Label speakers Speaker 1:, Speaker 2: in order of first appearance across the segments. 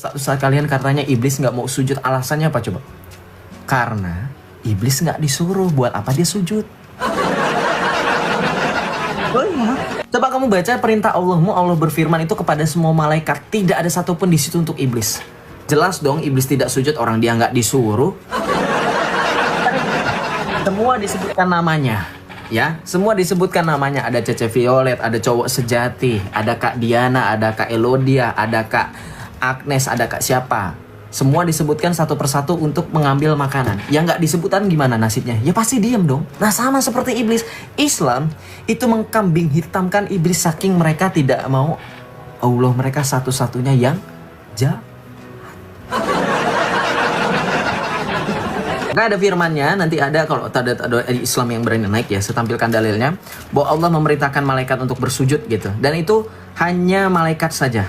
Speaker 1: Saat kalian katanya iblis nggak mau sujud, alasannya apa coba? Karena iblis nggak disuruh, buat apa dia sujud? Oh iya. Coba kamu baca perintah Allahmu, Allah berfirman itu kepada semua malaikat, tidak ada satupun di situ untuk iblis. Jelas dong iblis tidak sujud, orang dia nggak disuruh. Semua disebutkan namanya. Ya, semua disebutkan namanya. Ada Cece Violet, ada cowok sejati, ada Kak Diana, ada Kak Elodia, ada Kak Agnes, ada Kak siapa. Semua disebutkan satu persatu untuk mengambil makanan. Yang nggak disebutan gimana nasibnya? Ya pasti diem dong. Nah sama seperti iblis. Islam itu mengkambing hitamkan iblis saking mereka tidak mau Allah mereka satu-satunya yang jahat. Maka ada firmannya, nanti ada kalau ada Islam yang berani naik ya, saya tampilkan dalilnya bahwa Allah memerintahkan malaikat untuk bersujud gitu. Dan itu hanya malaikat saja.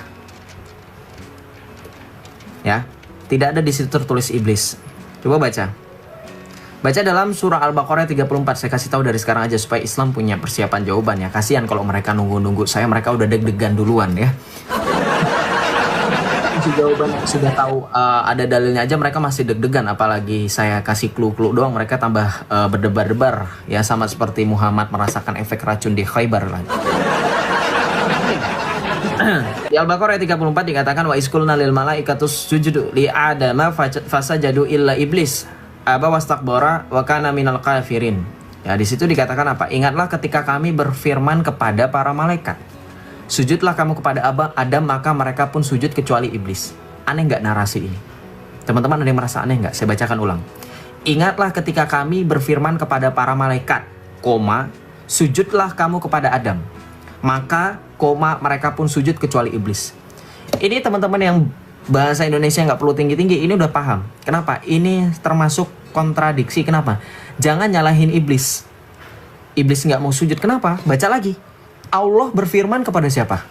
Speaker 1: Ya, tidak ada di situ tertulis iblis. Coba baca. Baca dalam surah Al-Baqarah 34. Saya kasih tahu dari sekarang aja supaya Islam punya persiapan jawabannya. Kasihan kalau mereka nunggu-nunggu saya, mereka udah deg-degan duluan ya. Jawaban sudah tahu ada dalilnya aja mereka masih deg-degan, apalagi saya kasih clue-clue doang mereka tambah berdebar-debar ya, sama seperti Muhammad merasakan efek racun di Khaybar lagi. Di Al-Baqarah 34 dikatakan wa iskulna lil malaikatus sujudu li adama fasajadu illa iblis aba wastakbara wa kana minal kafirin. Ya di situ dikatakan apa? Ingatlah ketika kami berfirman kepada para malaikat, sujudlah kamu kepada Adam, maka mereka pun sujud kecuali iblis. Aneh nggak narasi ini? Teman-teman ada yang merasa aneh nggak? Saya bacakan ulang. Ingatlah ketika kami berfirman kepada para malaikat, sujudlah kamu kepada Adam, maka mereka pun sujud kecuali iblis. Ini teman-teman yang bahasa Indonesia nggak perlu tinggi-tinggi, ini udah paham. Kenapa? Ini termasuk kontradiksi. Kenapa? Jangan nyalahin iblis. Iblis nggak mau sujud. Kenapa? Baca lagi. Allah berfirman kepada siapa?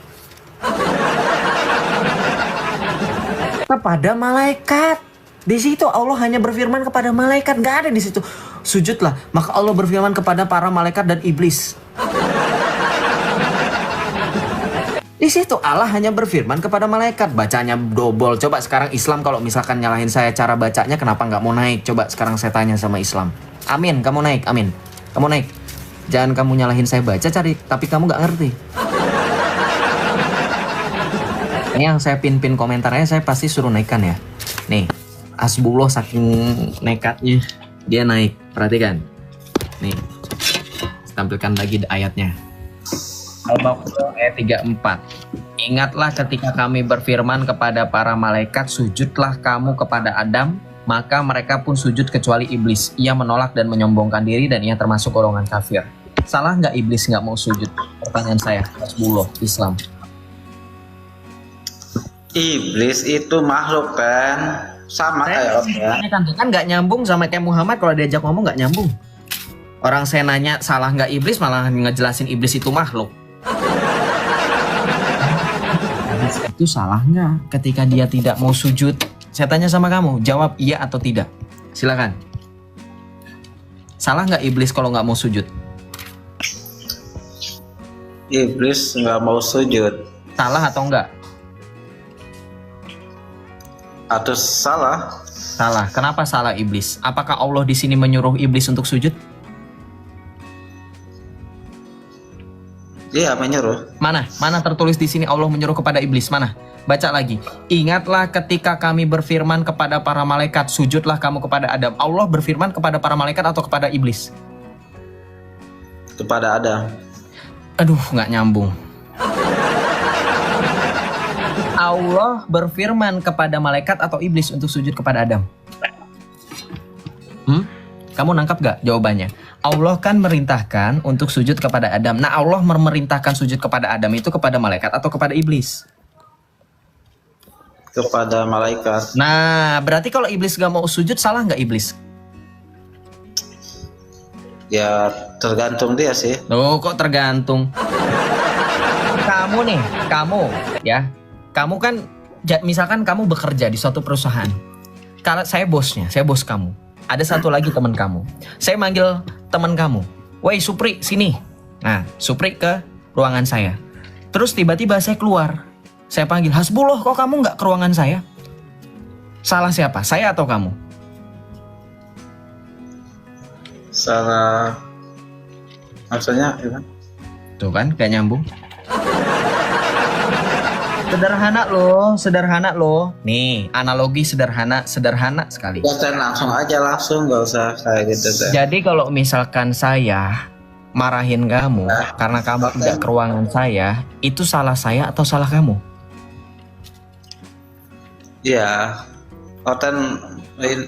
Speaker 1: Kepada malaikat. Di situ Allah hanya berfirman kepada malaikat, nggak ada di situ sujudlah. Maka Allah berfirman kepada para malaikat dan iblis. Di situ Allah hanya berfirman kepada malaikat, bacanya double. Coba sekarang Islam kalau misalkan nyalahin saya cara bacanya, kenapa nggak mau naik? Coba sekarang saya tanya sama Islam. Amin, kamu naik, amin. Kamu naik. Jangan kamu nyalahin saya baca tapi kamu nggak ngerti. Ini yang saya pin komentarnya saya pasti suruh naikkan ya. Nih, Hasbullah saking nekatnya dia naik. Perhatikan. Nih, tampilkan lagi ayatnya. Al-Baqarah ayat 34. Ingatlah ketika kami berfirman kepada para malaikat, sujudlah kamu kepada Adam, maka mereka pun sujud kecuali iblis. Ia menolak dan menyombongkan diri dan ia termasuk golongan kafir. Salah nggak iblis nggak mau sujud? Pertanyaan saya, Hasbullah, Islam.
Speaker 2: Iblis itu makhluk kan, sama kayak orang.
Speaker 1: Kan nggak nyambung sama kayak Muhammad, kalau diajak ngomong nggak nyambung. Orang saya nanya salah nggak iblis, malah ngejelasin iblis itu makhluk. Iblis itu salah nggak ketika dia tidak mau sujud? Saya tanya sama kamu, jawab iya atau tidak. Silakan. Salah nggak iblis kalau nggak mau sujud?
Speaker 2: Iblis nggak mau sujud.
Speaker 1: Salah atau enggak?
Speaker 2: Atau salah?
Speaker 1: Salah. Kenapa salah iblis? Apakah Allah di sini menyuruh iblis untuk sujud?
Speaker 2: Iya, menyuruh.
Speaker 1: Mana tertulis di sini Allah menyuruh kepada iblis? Mana? Baca lagi. Ingatlah ketika kami berfirman kepada para malaikat, sujudlah kamu kepada Adam. Allah berfirman kepada para malaikat atau kepada iblis?
Speaker 2: Kepada Adam.
Speaker 1: Aduh, nggak nyambung. Allah berfirman kepada malaikat atau iblis untuk sujud kepada Adam? Kamu nangkap gak jawabannya? Allah kan merintahkan untuk sujud kepada Adam. Nah, Allah memerintahkan sujud kepada Adam itu kepada malaikat atau kepada iblis?
Speaker 2: Kepada malaikat.
Speaker 1: Nah, berarti kalau iblis gak mau sujud, salah gak iblis?
Speaker 2: Ya, tergantung dia sih.
Speaker 1: Loh, kok tergantung? Kamu kan, misalkan kamu bekerja di suatu perusahaan. Kalau saya bosnya, saya bos kamu. Ada satu lagi teman kamu. Saya manggil teman kamu, "Woi Supri, sini." Nah, Supri ke ruangan saya. Terus tiba-tiba saya keluar. Saya panggil, "Hasbullah, kok kamu nggak ke ruangan saya?" Salah siapa? Saya atau kamu?
Speaker 2: Salah, maksudnya gimana?
Speaker 1: Tuh kan, gak nyambung. Sederhana loh. Nih, analogi sederhana sekali.
Speaker 2: Ya kan langsung aja, nggak usah kayak gitu kan.
Speaker 1: Jadi kalau misalkan saya marahin kamu karena kamu tidak ke ruangan saya, itu salah saya atau salah kamu?
Speaker 2: Ya, Oten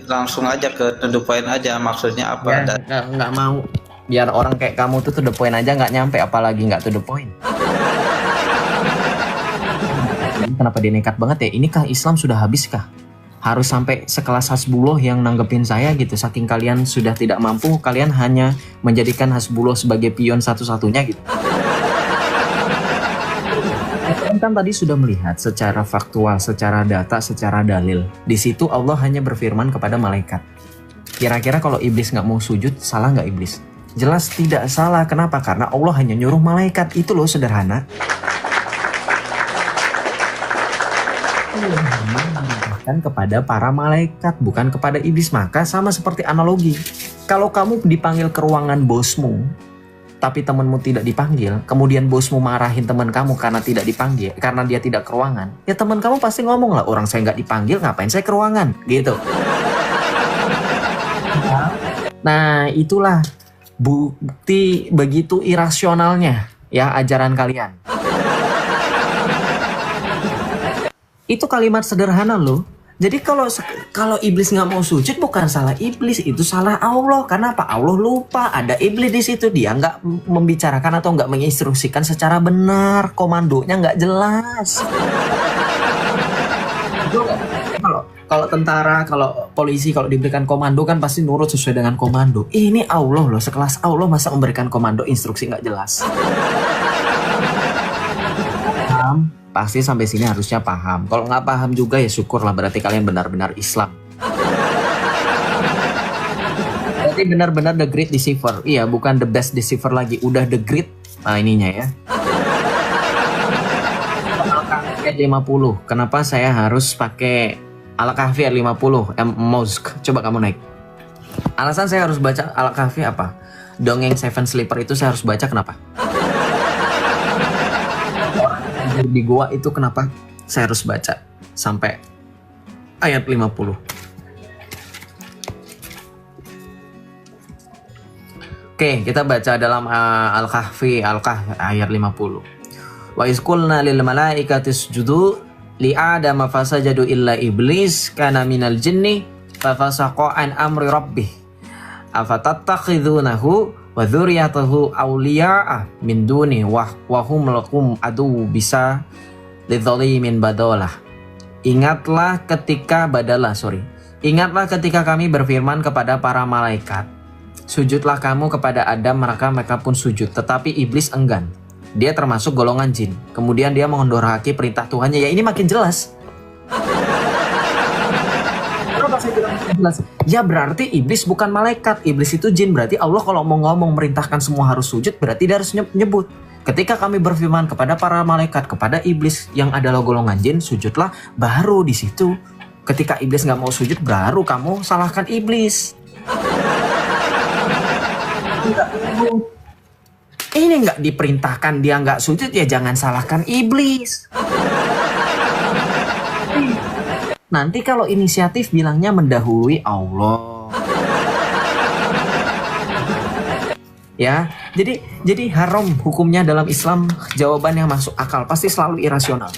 Speaker 2: langsung aja ke to the point aja, maksudnya apa?
Speaker 1: Ya, nggak mau. Biar orang kayak kamu tuh to the point aja nggak nyampe, apalagi nggak to the point. Kenapa dia nekat banget ya? Inikah Islam sudah habis kah? Harus sampai sekelas Hasbullah yang nanggepin saya gitu. Saking kalian sudah tidak mampu, kalian hanya menjadikan Hasbullah sebagai pion satu-satunya gitu. Kan tadi sudah melihat secara faktual, secara data, secara dalil. Di situ Allah hanya berfirman kepada malaikat. Kira-kira kalau iblis nggak mau sujud, salah nggak iblis? Jelas tidak salah. Kenapa? Karena Allah hanya nyuruh malaikat. Itu loh sederhana. Kan kepada para malaikat, bukan kepada iblis. Maka sama seperti analogi, kalau kamu dipanggil ke ruangan bosmu tapi temanmu tidak dipanggil, kemudian bosmu marahin teman kamu karena tidak dipanggil, karena dia tidak ke ruangan, ya teman kamu pasti ngomong lah, orang saya nggak dipanggil ngapain saya ke ruangan gitu. Nah itulah bukti begitu irasionalnya ya ajaran kalian. Itu kalimat sederhana loh. Jadi kalau iblis nggak mau sujud bukan salah iblis, itu salah Allah. Karena apa? Allah lupa ada iblis di situ. Dia nggak membicarakan atau nggak menginstruksikan secara benar. Komandonya nggak jelas. Kalau tentara, kalau polisi, kalau diberikan komando kan pasti nurut sesuai dengan komando. Ini Allah loh, sekelas Allah masa memberikan komando instruksi nggak jelas. Pasti sampai sini harusnya paham. Kalau nggak paham juga ya syukurlah, berarti kalian benar-benar Islam. Berarti benar-benar the great deceiver. Iya, bukan the best deceiver lagi, udah the great. Nah ininya ya. Al-Kahfi 50. Kenapa saya harus pakai Al-Kahfi 50 Mosk? Coba kamu naik. Alasan saya harus baca Al-Kahfi apa? Dongeng Seven Sleeper itu saya harus baca kenapa? Di gua itu kenapa saya harus baca sampai ayat 50. Oke, kita baca dalam Al-Kahfi ayat 50. Wa isqulna lil malaikati isjudu li adama fasajadu illa iblis kana minal jinni fafasaqa an amri rabbih afatattakhidunahu wa dzurriyyatahu awliya'a min duni wa hum lakum adu bisa lidzalimin badalah. Ingatlah ketika kami berfirman kepada para malaikat, sujudlah kamu kepada Adam, mereka pun sujud, tetapi iblis enggan. Dia termasuk golongan jin. Kemudian dia mengendorhaki perintah Tuhannya. Ya ini makin jelas. Ya berarti iblis bukan malaikat, iblis itu jin. Berarti Allah kalau mau ngomong merintahkan semua harus sujud, berarti dia harus nyebut. Ketika kami berfirman kepada para malaikat, kepada iblis yang adalah golongan jin, sujudlah, baru di situ. Ketika iblis nggak mau sujud, baru kamu salahkan iblis. Ini nggak diperintahkan, dia nggak sujud, ya jangan salahkan iblis. Nanti kalau inisiatif bilangnya mendahului Allah. Ya, jadi haram hukumnya dalam Islam. Jawaban yang masuk akal pasti selalu irasional.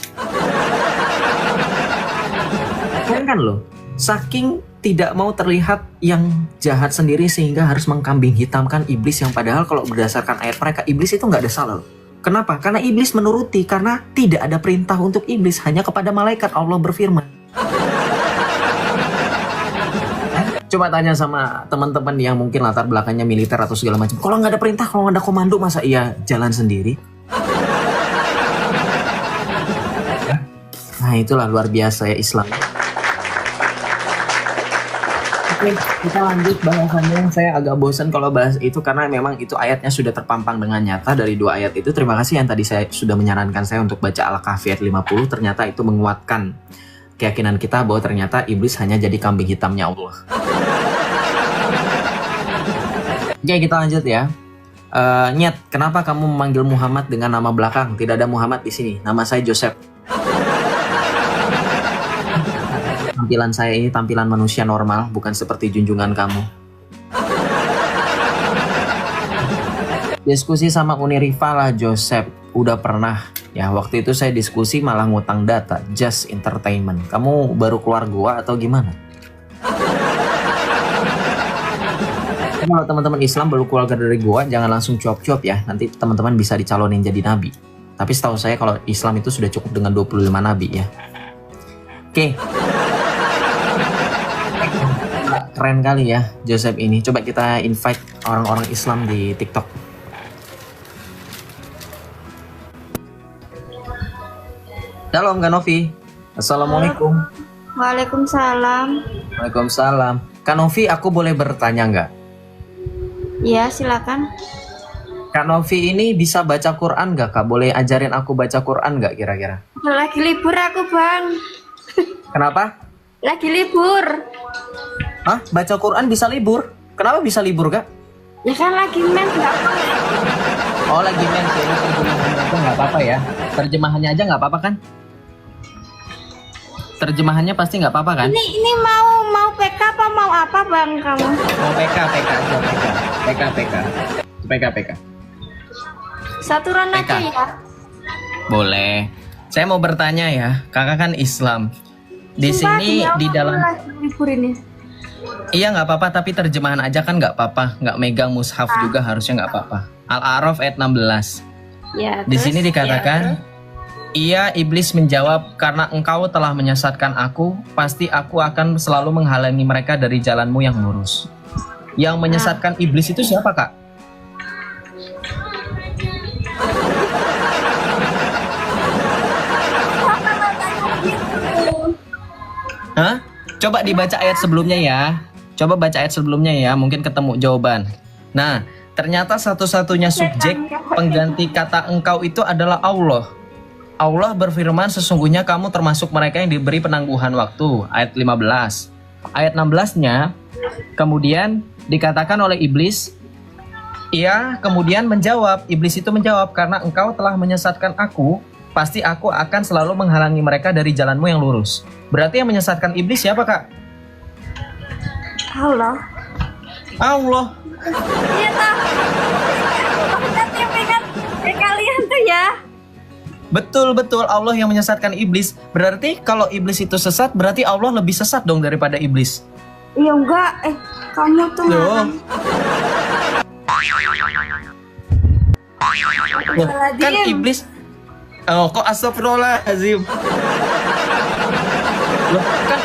Speaker 1: Kan loh, saking tidak mau terlihat yang jahat sendiri sehingga harus mengkambing hitamkan iblis, yang padahal kalau berdasarkan ayat mereka iblis itu nggak ada salah loh. Kenapa? Karena iblis menuruti, karena tidak ada perintah untuk iblis, hanya kepada malaikat Allah berfirman. Coba tanya sama teman-teman yang mungkin latar belakangnya militer atau segala macam. Kalau nggak ada perintah, kalau nggak ada komando, masa iya jalan sendiri? Nah itulah luar biasa ya Islam. Oke, kita lanjut bahasannya. Saya agak bosan kalau bahas itu karena memang itu ayatnya sudah terpampang dengan nyata dari dua ayat itu. Terima kasih yang tadi saya sudah menyarankan saya untuk baca Al-Kahfi ayat 50. Ternyata itu menguatkan keyakinan kita bahwa ternyata iblis hanya jadi kambing hitamnya Allah. Oke, kita lanjut ya. Nyet, kenapa kamu memanggil Muhammad dengan nama belakang? Tidak ada Muhammad di sini. Nama saya Joseph. Tampilan saya ini tampilan manusia normal, bukan seperti junjungan kamu. Diskusi sama Uniriva lah Joseph. Udah pernah. Ya, waktu itu saya diskusi malah ngutang data. Just entertainment. Kamu baru keluar gua atau gimana? Kalau teman-teman Islam baru keluar dari gua, jangan langsung cuap-cuap ya. Nanti teman-teman bisa dicalonin jadi nabi. Tapi setahu saya kalau Islam itu sudah cukup dengan 25 nabi ya. Oke. Keren kali ya Joseph ini. Coba kita invite orang-orang Islam di TikTok. Shalom Kak Novi. Assalamualaikum.
Speaker 3: Waalaikumsalam.
Speaker 1: Waalaikumsalam. Kak Novi, aku boleh bertanya nggak?
Speaker 3: Ya, silakan.
Speaker 1: Kak Novi ini bisa baca Quran nggak Kak? Boleh ajarin aku baca Quran nggak kira-kira?
Speaker 3: Lagi libur aku, Bang.
Speaker 1: Kenapa?
Speaker 3: Lagi libur.
Speaker 1: Hah? Baca Quran bisa libur? Kenapa bisa libur Kak?
Speaker 3: Ya kan lagi mens nggak apa.
Speaker 1: Oh lagi mens ya, terjemahannya aja nggak apa-apa ya? Terjemahannya aja nggak apa-apa kan? Terjemahannya pasti nggak apa-apa kan?
Speaker 3: Ini mau PK apa mau apa, Bang, kamu?
Speaker 1: Mau PK aja PK.
Speaker 3: Saturan
Speaker 1: PK.
Speaker 3: aja ya.
Speaker 1: Boleh. Saya mau bertanya ya, kakak kan Islam. Di
Speaker 3: Sumpah,
Speaker 1: sini
Speaker 3: demi
Speaker 1: di
Speaker 3: Allah,
Speaker 1: dalam
Speaker 3: lagi libur ini.
Speaker 1: iya nggak apa-apa, tapi terjemahan aja kan nggak apa-apa, nggak megang mushaf juga harusnya nggak apa-apa. Al-A'raf ayat 16.
Speaker 3: Ya,
Speaker 1: Di
Speaker 3: terus?
Speaker 1: sini dikatakan, ia iblis menjawab, karena engkau telah menyesatkan aku, pasti aku akan selalu menghalangi mereka dari jalanmu yang lurus. Yang menyesatkan iblis itu siapa Kak? Hah? Coba dibaca ayat sebelumnya ya. Coba baca ayat sebelumnya ya, mungkin ketemu jawaban. Nah, ternyata satu-satunya subjek pengganti kata engkau itu adalah Allah. Allah berfirman, sesungguhnya kamu termasuk mereka yang diberi penangguhan waktu. Ayat 15. Ayat 16-nya, kemudian dikatakan oleh iblis, ia kemudian menjawab, iblis itu menjawab, karena engkau telah menyesatkan aku, pasti aku akan selalu menghalangi mereka dari jalanmu yang lurus. Berarti yang menyesatkan iblis siapa Kak?
Speaker 3: Allah.
Speaker 1: Allah.
Speaker 3: Iya toh. Kalian tuh ya.
Speaker 1: Betul Allah yang menyesatkan iblis. Berarti kalau iblis itu sesat, berarti Allah lebih sesat dong daripada iblis.
Speaker 3: Iya enggak, kamu tuh
Speaker 1: Loh. Loh, kan iblis. Oh, kok astagfirullahaladzim. Loh, kan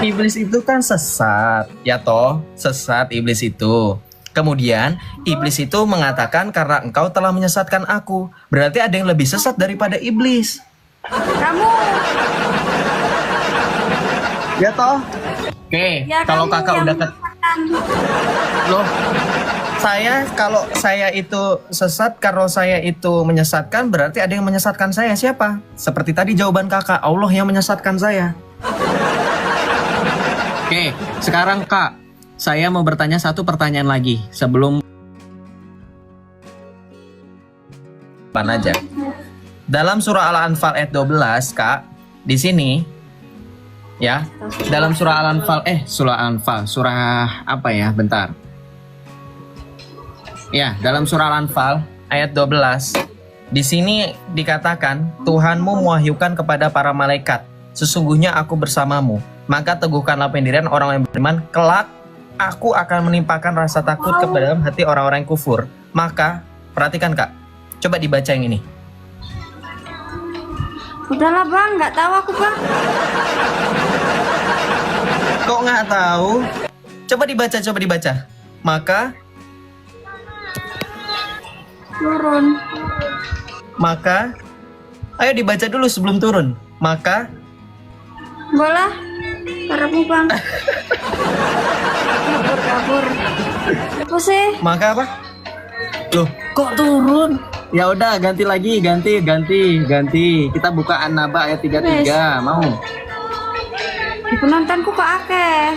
Speaker 1: iblis itu kan sesat, ya toh, sesat iblis itu. Kemudian iblis itu mengatakan, karena engkau telah menyesatkan aku. Berarti ada yang lebih sesat daripada iblis.
Speaker 3: Kamu.
Speaker 1: Ya toh. Oke,
Speaker 3: Ya,
Speaker 1: kalau
Speaker 3: kamu
Speaker 1: kakak
Speaker 3: yang
Speaker 1: udah
Speaker 3: menyesatkan.
Speaker 1: loh, kalau saya itu sesat, kalau saya itu menyesatkan, berarti ada yang menyesatkan saya. Siapa? Seperti tadi jawaban kakak, Allah yang menyesatkan saya. Oke, sekarang Kak, saya mau bertanya satu pertanyaan lagi sebelum aja. Dalam surah Al-Anfal ayat 12, Kak, di sini ya, dalam surah Al-Anfal, surah apa ya? Bentar. Ya, dalam surah Al-Anfal ayat 12, di sini dikatakan, Tuhanmu mewahyukan kepada para malaikat, sesungguhnya aku bersamamu, maka teguhkanlah pendirian orang yang beriman, kelak aku akan menimpakan rasa takut kepada dalam hati orang-orang yang kufur. Maka, perhatikan Kak, coba dibaca yang ini.
Speaker 3: Udahlah Bang, nggak tahu aku Bang.
Speaker 1: Kok nggak tahu? Coba dibaca. Maka
Speaker 3: Turun.
Speaker 1: ayo dibaca dulu sebelum turun. Maka
Speaker 3: Bola. Karepmu Bang. Kabur. Apa sih?
Speaker 1: maka apa? Loh, kok turun? Ya udah ganti lagi, ganti. Kita buka An-Naba ayat 33. Mau?
Speaker 3: Di penontonku kok akeh.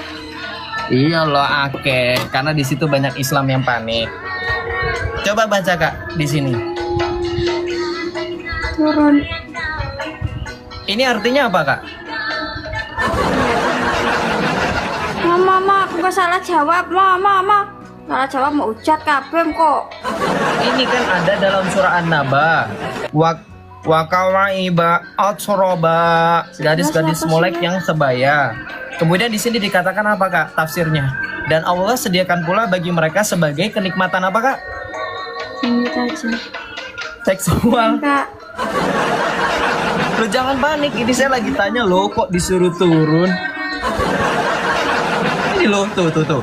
Speaker 1: Iya loh akeh, karena di situ banyak Islam yang panik. Coba baca Kak di sini.
Speaker 3: Turun.
Speaker 1: Ini artinya apa Kak?
Speaker 3: Mama, aku gak salah jawab. Mama. Salah jawab mau ucat kabeh kok.
Speaker 1: Ini kan ada dalam surah An-Naba. Wakawaiba atsroba, gadis-gadis molek yang sebaya. Kemudian di sini dikatakan apa Kak tafsirnya? Dan Allah sediakan pula bagi mereka sebagai kenikmatan apa Kak?
Speaker 3: Sini aja.
Speaker 1: Seksual.
Speaker 3: Kak.
Speaker 1: Lo jangan panik, ini saya lagi tanya lo kok disuruh turun. Ini lo tuh.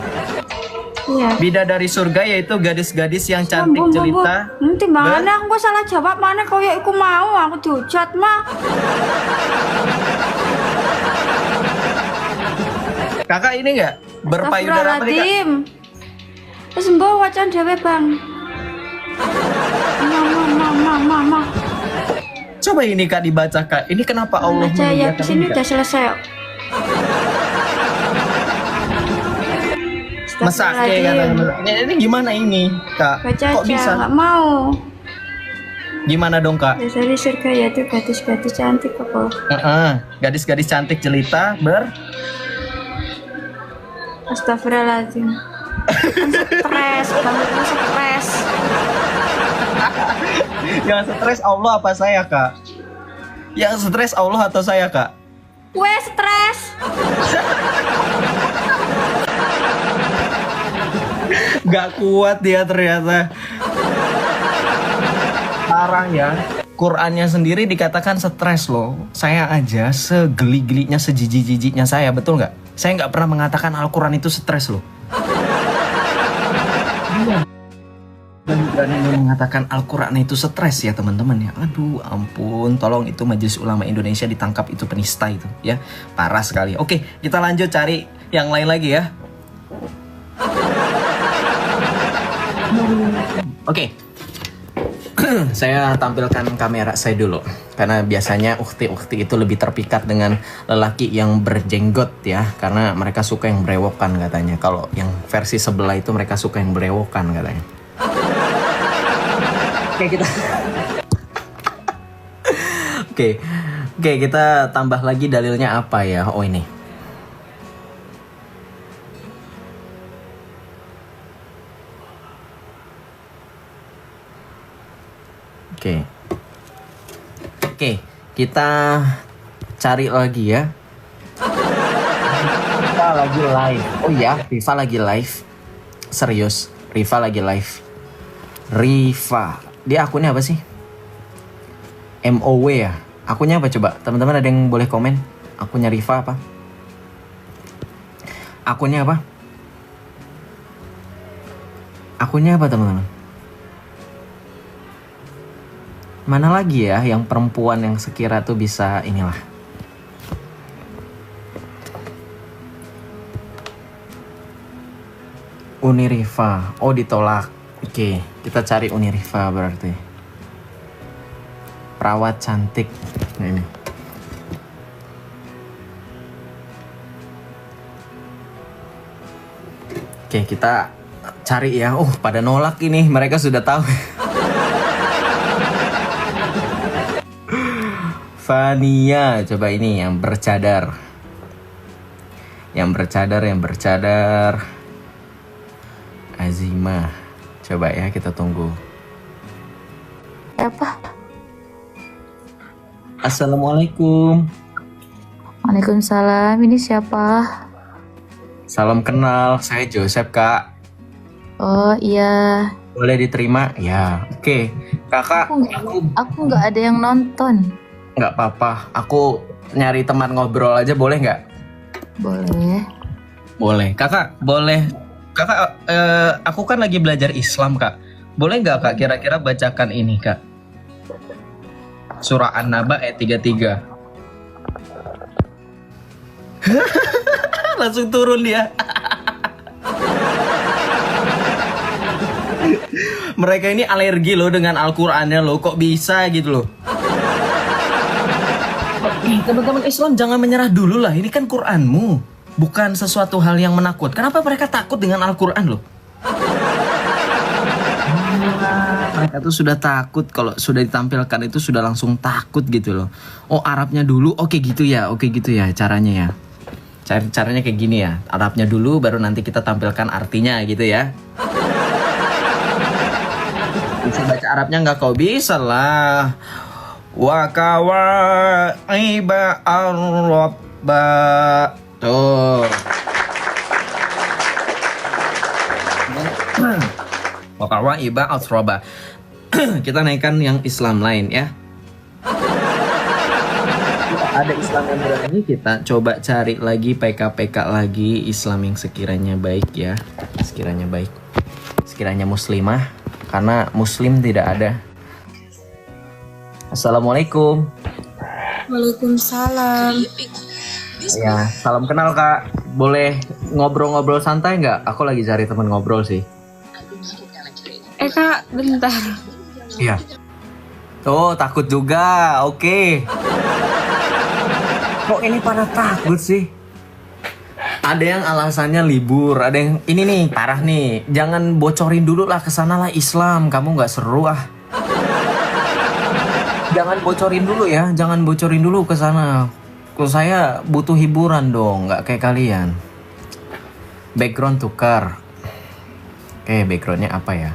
Speaker 3: Iya.
Speaker 1: Bidadari surga yaitu gadis-gadis yang cantik jelita.
Speaker 3: Nanti mana aku salah jawab mana koyo iku mau aku diucat mah.
Speaker 1: Kakak ini enggak berpayudara apa nih Kak?
Speaker 3: Terus mbok wacan dhewe Bang. Mama.
Speaker 1: Coba ini Kak dibaca Kak. Ini kenapa Allah
Speaker 3: Baca ya
Speaker 1: memuliakan
Speaker 3: di sini
Speaker 1: ini, Kak?
Speaker 3: udah selesai.
Speaker 1: Mesake katanya. Ini gimana ini Kak?
Speaker 3: Baca
Speaker 1: Kok
Speaker 3: aja,
Speaker 1: bisa?
Speaker 3: nggak mau.
Speaker 1: Gimana dong Kak?
Speaker 3: Dari surga yaitu gadis-gadis cantik apa?
Speaker 1: Gadis-gadis cantik jelita
Speaker 3: Astagfirullahaladzim. Stres, banget stres.
Speaker 1: Yang stres Allah apa saya Kak? Yang stres Allah atau saya Kak?
Speaker 3: Gue stres.
Speaker 1: Gak kuat dia ternyata. Parah ya. Qurannya sendiri dikatakan stres loh. Saya aja segeli-gelinya, sejijik-jijiknya saya, betul nggak? Saya nggak pernah mengatakan Al-Quran itu stres loh. Dan berani mengatakan Al-Quran itu stres ya teman-teman ya. Aduh ampun, tolong itu Majelis Ulama Indonesia ditangkap, itu penista itu ya. Parah sekali. Oke, kita lanjut cari yang lain lagi ya. Oke. Saya tampilkan kamera saya dulu. Karena biasanya ukti-ukti itu lebih terpikat dengan lelaki yang berjenggot ya. Karena mereka suka yang berewokan katanya. Kalau yang versi sebelah itu mereka suka yang berewokan katanya. Oke kita Oke, kita tambah lagi dalilnya apa ya? Oh ini. Oke, kita cari lagi ya. Riva lagi live. Oh ya, Riva lagi live. Serius, Riva lagi live. Riva, dia akunnya apa sih? MOW ya. Akunnya apa coba? Teman-teman ada yang boleh komen? Akunnya Riva apa? Akunnya apa? Akunnya apa teman-teman? Mana lagi ya yang perempuan yang sekira tuh bisa inilah. Uniriva. Oh ditolak. Oke, kita cari Uniriva berarti. Perawat cantik. Nah, ini. Oke, kita cari ya. Oh, pada nolak ini. Mereka sudah tahu. Fania, coba ini yang bercadar. Yang bercadar. Azimah. Coba ya kita tunggu.
Speaker 4: Apa?
Speaker 1: Assalamualaikum.
Speaker 4: Waalaikumsalam. Ini siapa?
Speaker 1: Salam kenal. Saya Joseph, Kak.
Speaker 4: Oh iya.
Speaker 1: Boleh diterima? Ya. Oke. Kakak,
Speaker 4: Aku nggak ada yang nonton.
Speaker 1: nggak apa-apa. Aku nyari teman ngobrol aja, boleh nggak?
Speaker 4: Boleh.
Speaker 1: Boleh. Kakak, boleh. Kakak, aku kan lagi belajar Islam, Kak. Boleh nggak, Kak, kira-kira bacakan ini, Kak? Surah An-Naba ayat 33. Langsung turun dia. Mereka ini alergi loh dengan Al-Qur'annya loh. Kok bisa gitu loh. Teman-teman Islam jangan menyerah dulu lah. Ini kan Qur'anmu, bukan sesuatu hal yang menakutkan. Kenapa mereka takut dengan Al-Qur'an loh? Mereka tuh sudah takut kalau sudah ditampilkan itu sudah langsung takut gitu loh. Oh Arabnya dulu, oke gitu ya caranya ya. Caranya kayak gini ya. Arabnya dulu baru nanti kita tampilkan artinya gitu ya. Bisa baca Arabnya nggak kau? Bisa lah. Wa kawaiba ar-rabba. Tuh. Wa kawaiba ar-rabba. Kita naikkan yang Islam lain ya. Ada Islam yang berani, kita coba cari lagi PK-PK lagi Islam yang sekiranya baik ya. Sekiranya baik. Sekiranya muslimah, karena muslim tidak ada. Assalamualaikum.
Speaker 5: Waalaikumsalam.
Speaker 1: Ya, salam kenal Kak. Boleh ngobrol-ngobrol santai nggak? Aku lagi cari teman ngobrol sih.
Speaker 5: Kak, bentar.
Speaker 1: Iya. Oh, takut juga. Oke. Kok ini pada takut sih? Ada yang alasannya libur, ada yang ini nih parah nih. Jangan bocorin dulu lah kesana lah Islam. Kamu nggak seru ah. Jangan bocorin dulu ya, jangan bocorin dulu ke sana. Kalau saya butuh hiburan dong, nggak kayak kalian. Background tukar. Oke, backgroundnya apa ya?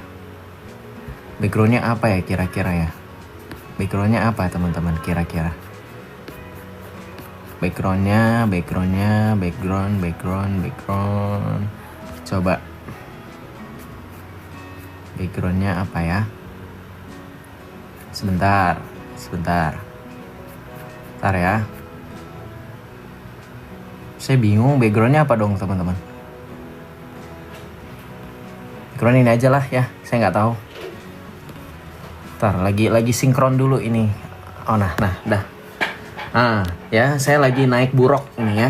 Speaker 1: Backgroundnya apa ya kira-kira ya? Backgroundnya apa teman-teman kira-kira? Background. Coba. Backgroundnya apa ya? Sebentar. Bentar ya. Saya bingung backgroundnya apa dong teman-teman. Background ini aja lah ya, saya nggak tahu. Ntar lagi sinkron dulu ini. Oh nah dah. Nah ya, saya lagi naik buruk ini ya.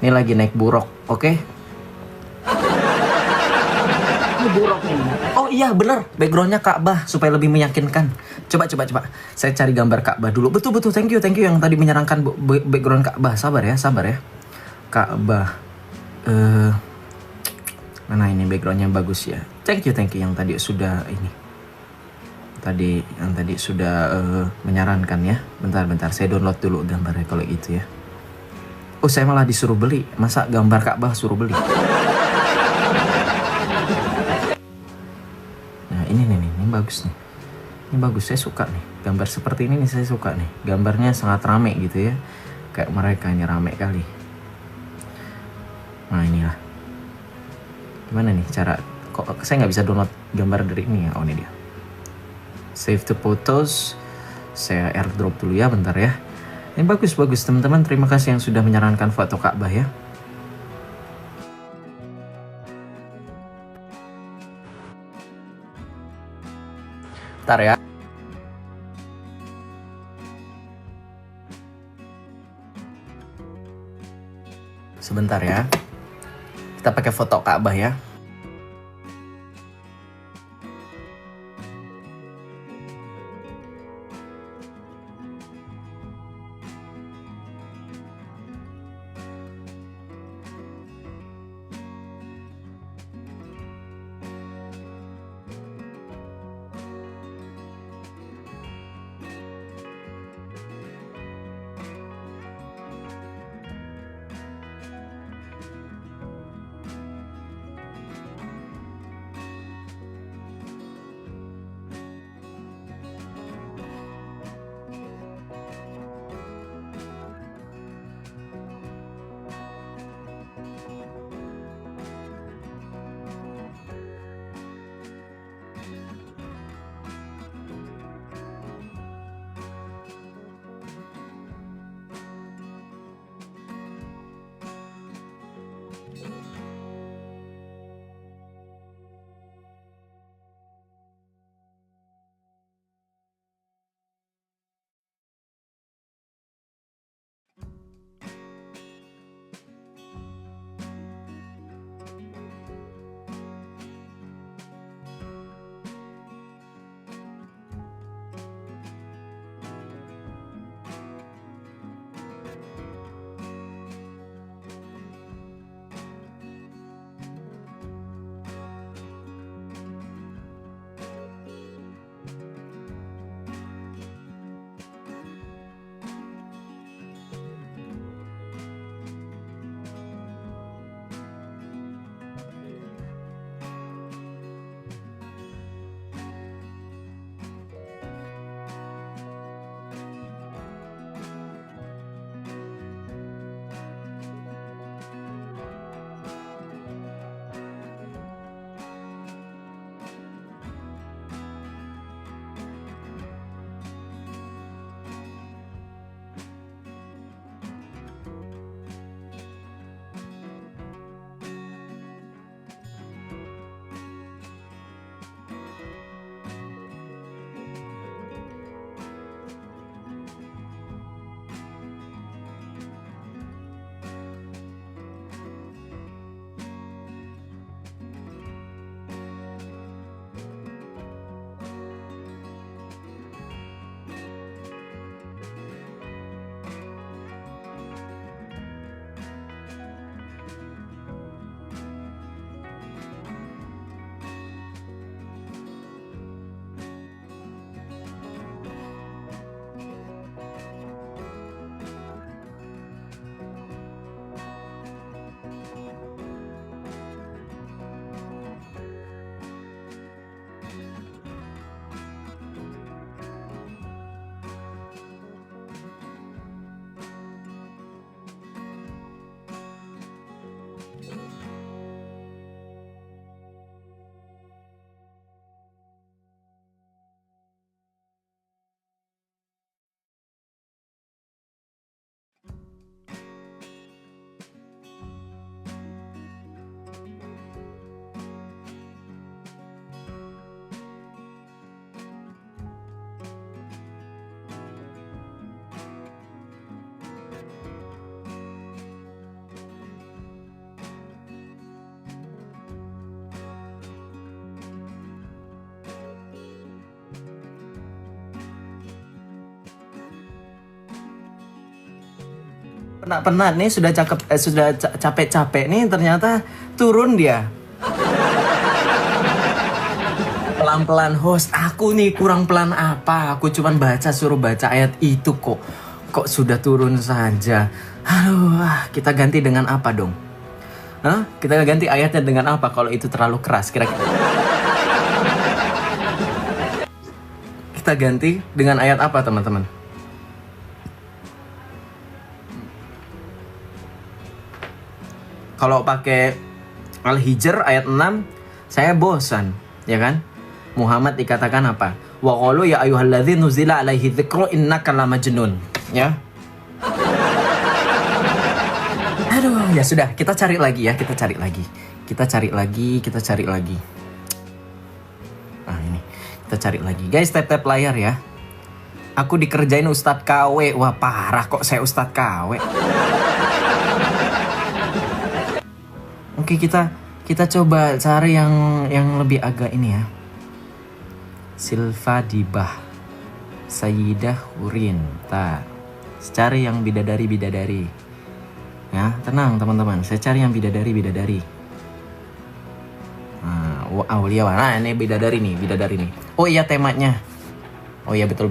Speaker 1: Ini lagi naik buruk, oke? Ini buruk ini. Oh iya bener, backgroundnya Ka'bah supaya lebih meyakinkan. Coba. Saya cari gambar Ka'bah dulu. Betul. Thank you yang tadi menyarankan background Ka'bah. Sabar ya. Ka'bah. Mana ini backgroundnya bagus ya. Thank you yang tadi sudah ini. Yang tadi sudah menyarankan ya. Bentar, saya download dulu gambarnya kalau gitu ya. Oh, saya malah disuruh beli. Masa gambar Ka'bah suruh beli? Nah, ini bagus nih. Ini bagus, saya suka nih. Gambar seperti ini nih saya suka nih. Gambarnya sangat rame gitu ya. Kayak mereka ini rame kali. Nah, inilah. Gimana nih cara? Kok saya nggak bisa download gambar dari ini ya? Oh, ini dia. Save the photos. Saya airdrop dulu ya, bentar ya. Ini bagus teman-teman. Terima kasih yang sudah menyarankan foto Ka'bah ya. Bentar ya. Sebentar ya. Kita pakai foto Ka'bah ya. penat-penat nih, sudah capek-capek nih, ternyata turun dia. Pelan-pelan host, aku nih kurang pelan apa? Aku cuman suruh baca ayat itu kok sudah turun saja. Aduh, kita ganti dengan apa dong? Hah? Kita ganti ayatnya dengan apa kalau itu terlalu keras kira-kira? Kita ganti dengan ayat apa teman-teman? Kalau pakai Al-Hijr ayat 6, saya bosan, ya kan? Muhammad dikatakan apa? Wa qalu ya ayyuhalladzina nuzila alaihi dzikru innaka lamajnun, ya. Aduh, ya sudah, kita cari lagi ya, kita cari lagi. Nah, ini. Kita cari lagi. Guys, tap layar ya. Aku dikerjain Ustadz KW. Wah, parah kok saya Ustadz KW. Oke, kita coba cari yang lebih agak ini ya. Silva Dibah, Sayyidah Hurin. Cari yang bidadari. Ya, tenang teman-teman. Saya cari yang bidadari. Nah, Aulia. Nah, ini bidadari nih. Oh iya temanya. Oh iya betul.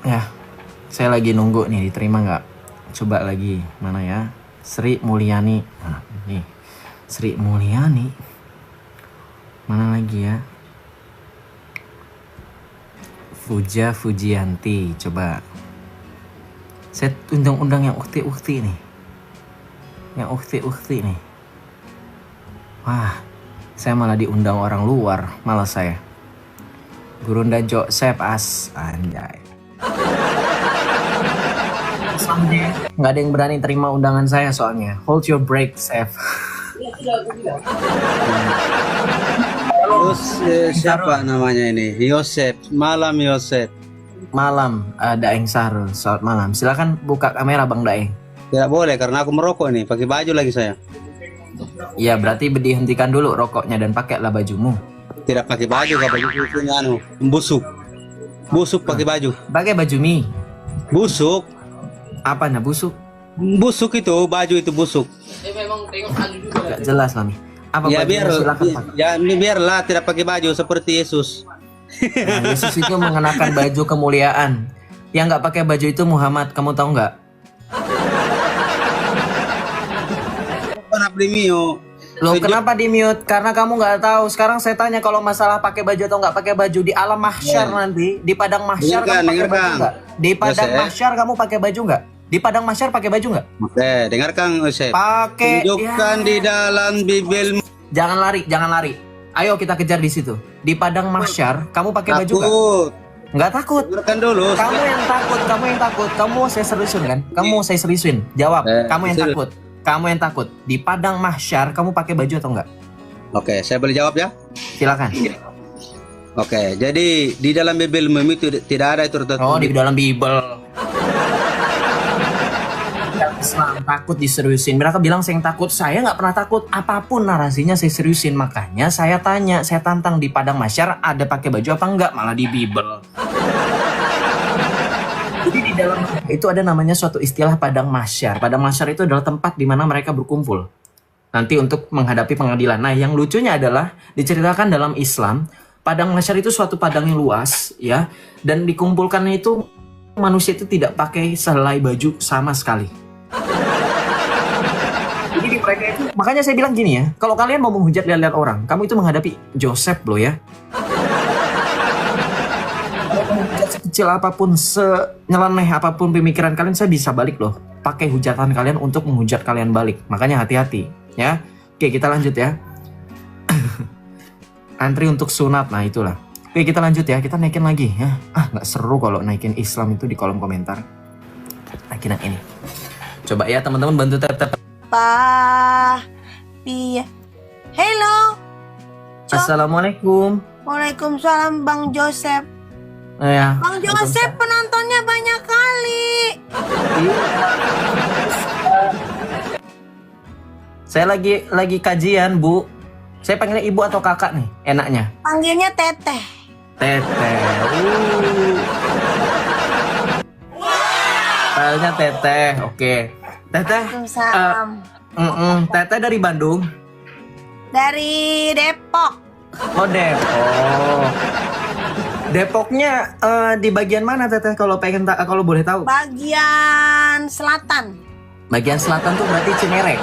Speaker 1: Ya, saya lagi nunggu nih, diterima nggak? Coba lagi, mana ya? Sri Mulyani. Nah, nih. Sri Mulyani. Mana lagi ya? Fujianti. Coba. Saya undang-undang yang ukti-ukti nih. Wah, saya malah diundang orang luar, malah saya. Gurunda Joseph anjay. Nggak ada yang berani terima undangan saya soalnya. Hold your break, Seth.
Speaker 5: Terus siapa namanya ini? Yosef, Malam Yosef.
Speaker 1: Malam, Daeng Sarul. Selamat malam. Silakan buka kamera Bang Daeng.
Speaker 5: Tidak boleh karena aku merokok nih, pakai baju lagi saya.
Speaker 1: Ya berarti dihentikan dulu rokoknya dan pakailah bajumu.
Speaker 5: Tidak pakai baju, kalau baju punya busuk pakai baju.
Speaker 1: Pakai baju mie.
Speaker 5: Busuk.
Speaker 1: Apa nah busuk?
Speaker 5: Busuk itu, baju itu busuk.
Speaker 1: Gak jelas lah nih. Apa
Speaker 5: Ya
Speaker 1: bajunya? Silakan pakai.
Speaker 5: ya biarlah tidak pakai baju seperti Yesus.
Speaker 1: Nah, Yesus itu mengenakan baju kemuliaan. Yang nggak pakai baju itu Muhammad. Kamu tahu nggak? Loh, kenapa di mute? Karena kamu nggak tahu. Sekarang saya tanya kalau masalah pakai baju atau nggak pakai baju di alam mahsyar nanti, di padang mahsyar kamu pakai baju nggak? Di padang mahsyar kamu pakai baju nggak? Di padang mahsyar pakai baju nggak?
Speaker 5: Oke, dengarkan Yosef.
Speaker 1: Pakai.
Speaker 5: Tunjukkan di dalam Bible.
Speaker 1: Jangan lari. Ayo kita kejar di situ. Di padang mahsyar kamu pakai baju nggak?
Speaker 5: Takut.
Speaker 1: Nggak takut.
Speaker 5: Dengarkan dulu.
Speaker 1: Kamu yang takut. Kamu saya seriusin kan? Kamu saya seriusin. Jawab. Kamu yang takut. Kamu yang takut. Di padang mahsyar kamu pakai baju atau enggak?
Speaker 5: Oke, saya boleh jawab ya?
Speaker 1: Silakan.
Speaker 5: Oke, jadi di dalam Bible itu tidak ada itu tertulis.
Speaker 1: Oh, di dalam Bible. Islam takut diseriusin. Mereka bilang saya yang takut. Saya nggak pernah takut. Apapun narasinya saya seriusin. Makanya saya tanya, saya tantang di padang mahsyar ada pakai baju apa enggak? Malah di Bible. Jadi di dalam itu ada namanya suatu istilah padang mahsyar. Padang mahsyar itu adalah tempat di mana mereka berkumpul nanti untuk menghadapi pengadilan. Nah, yang lucunya adalah diceritakan dalam Islam, padang mahsyar itu suatu padang yang luas ya, dan dikumpulkannya itu manusia itu tidak pakai sehelai baju sama sekali. Jadi di mereka itu, makanya saya bilang gini ya, kalau kalian mau menghujat lihat-lihat orang, kamu itu menghadapi Joseph loh ya. Sekecil apapun, senyeleneh apapun pemikiran kalian, saya bisa balik loh. Pakai hujatan kalian untuk menghujat kalian balik. Makanya hati-hati ya. Oke, kita lanjut ya. Antri untuk sunat, nah itulah. Oke, kita lanjut ya. Kita naikin lagi ya. Nggak seru kalau naikin Islam itu di kolom komentar. Naikin yang ini. Coba ya teman-teman bantu tap-tap.
Speaker 6: Iya. Hello.
Speaker 1: Assalamualaikum.
Speaker 6: Waalaikumsalam Bang Joseph.
Speaker 1: Ya.
Speaker 6: Bang Joseph penontonnya banyak kali.
Speaker 1: Saya lagi kajian, Bu. Saya panggilnya ibu atau kakak nih, enaknya.
Speaker 6: Panggilnya Teteh.
Speaker 1: Teteh. Filenya Teteh. Oke. Teteh.
Speaker 6: Waalaikumsalam.
Speaker 1: Teteh dari Bandung.
Speaker 6: Dari Depok.
Speaker 1: Oh, Depok. Depoknya di bagian mana Teteh kalau kalau boleh tahu?
Speaker 6: Bagian selatan.
Speaker 1: Bagian selatan tuh berarti Cinerek.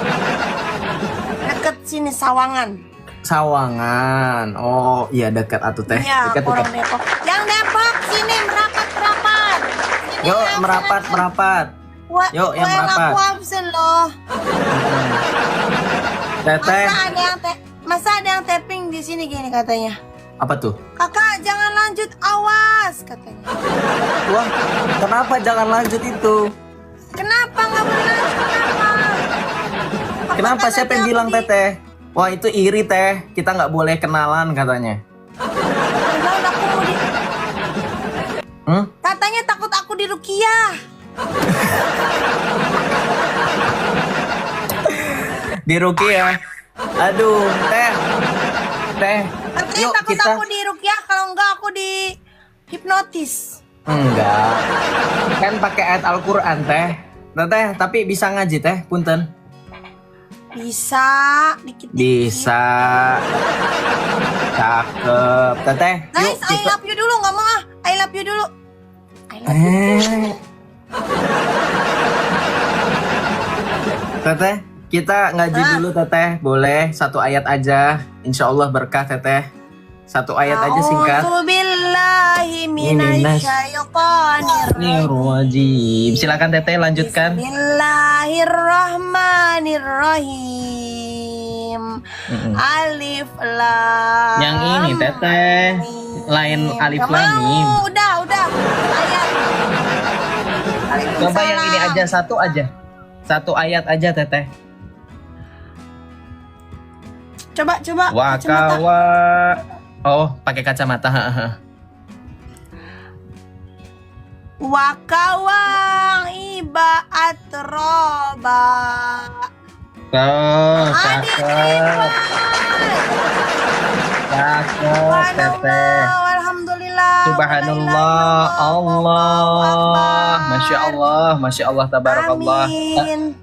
Speaker 6: Deket sini Sawangan.
Speaker 1: Sawangan. Oh, iya dekat atuh Teh.
Speaker 6: Iya,
Speaker 1: Dekat,
Speaker 6: orang
Speaker 1: dekat.
Speaker 6: Depok. Yang Depok sini merapat. Sini
Speaker 1: Yuk,
Speaker 6: yang
Speaker 1: merapat. Yuk, yang merapat.
Speaker 6: Aku absen loh.
Speaker 1: Teteh.
Speaker 6: Masa ada yang tapping di sini gini katanya.
Speaker 1: Apa tuh?
Speaker 6: Kakak jangan lanjut, awas katanya.
Speaker 1: Wah, kenapa jangan lanjut itu?
Speaker 6: Kenapa nggak boleh lanjut?
Speaker 1: Kenapa?
Speaker 6: Apakah
Speaker 1: Siapa yang
Speaker 6: nanti
Speaker 1: bilang
Speaker 6: aku
Speaker 1: Teteh? Wah, itu iri Teh. Kita nggak boleh kenalan katanya.
Speaker 6: Jangan aku mau di... Katanya takut aku dirukiah.
Speaker 1: Di Rukia. Aduh, Teh.
Speaker 6: Katanya
Speaker 1: Yuk
Speaker 6: takut
Speaker 1: kita.
Speaker 6: aku dirukiah, kalau enggak aku di hipnotis.
Speaker 1: Enggak. Kan pakai ayat Al-Qur'an, Teh. Teteh, tapi bisa ngaji Teh, punten.
Speaker 6: Bisa dikit-dikit.
Speaker 1: Bisa. Cakep. Teteh, yuk
Speaker 6: Guys, I
Speaker 1: kita.
Speaker 6: love you dulu, nggak mau ah. I love you dulu. I love you.
Speaker 1: Teteh, kita ngaji dulu Teteh. Boleh satu ayat aja. Insya Allah berkah Teteh. Satu ayat aja singkat.
Speaker 6: A'udzubillahi minasyaitonir
Speaker 1: Rajim. Silakan Teteh lanjutkan.
Speaker 6: Bismillahirrahmanirrahim. Alif lam.
Speaker 1: Yang ini Teteh. Lain alif
Speaker 6: Nggak
Speaker 1: lam
Speaker 6: mau,
Speaker 1: mim.
Speaker 6: udah. Ayat.
Speaker 1: Coba yang ini aja, satu aja. Satu ayat aja Teteh.
Speaker 6: Coba. kacamata.
Speaker 1: Wakawa. Oh, pakai kacamata.
Speaker 6: Wakawang iba atroba.
Speaker 1: Oh, cakep. Cakep Teteh.
Speaker 6: Alhamdulillah.
Speaker 1: Subhanallah, Allah, Masya Allah, tabarakallah.
Speaker 6: Amin.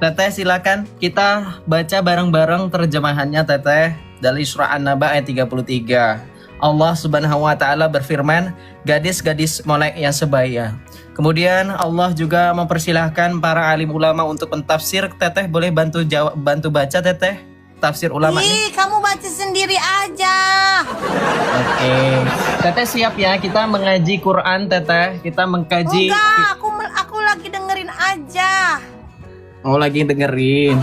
Speaker 1: Teteh silakan kita baca bareng-bareng terjemahannya Teteh dari surah An-Naba ayat 33. Allah Subhanahu wa taala berfirman, gadis-gadis molek yang sebaya. Kemudian Allah juga mempersilahkan para alim ulama untuk mentafsir. Teteh boleh bantu baca Teteh tafsir ulama ini.
Speaker 6: Ih, kamu baca sendiri aja.
Speaker 1: Oke. Teteh siap ya, kita mengaji Quran Teteh. Kita mengkaji.
Speaker 6: Enggak, aku lagi dengerin aja.
Speaker 1: Oh, lagi dengerin.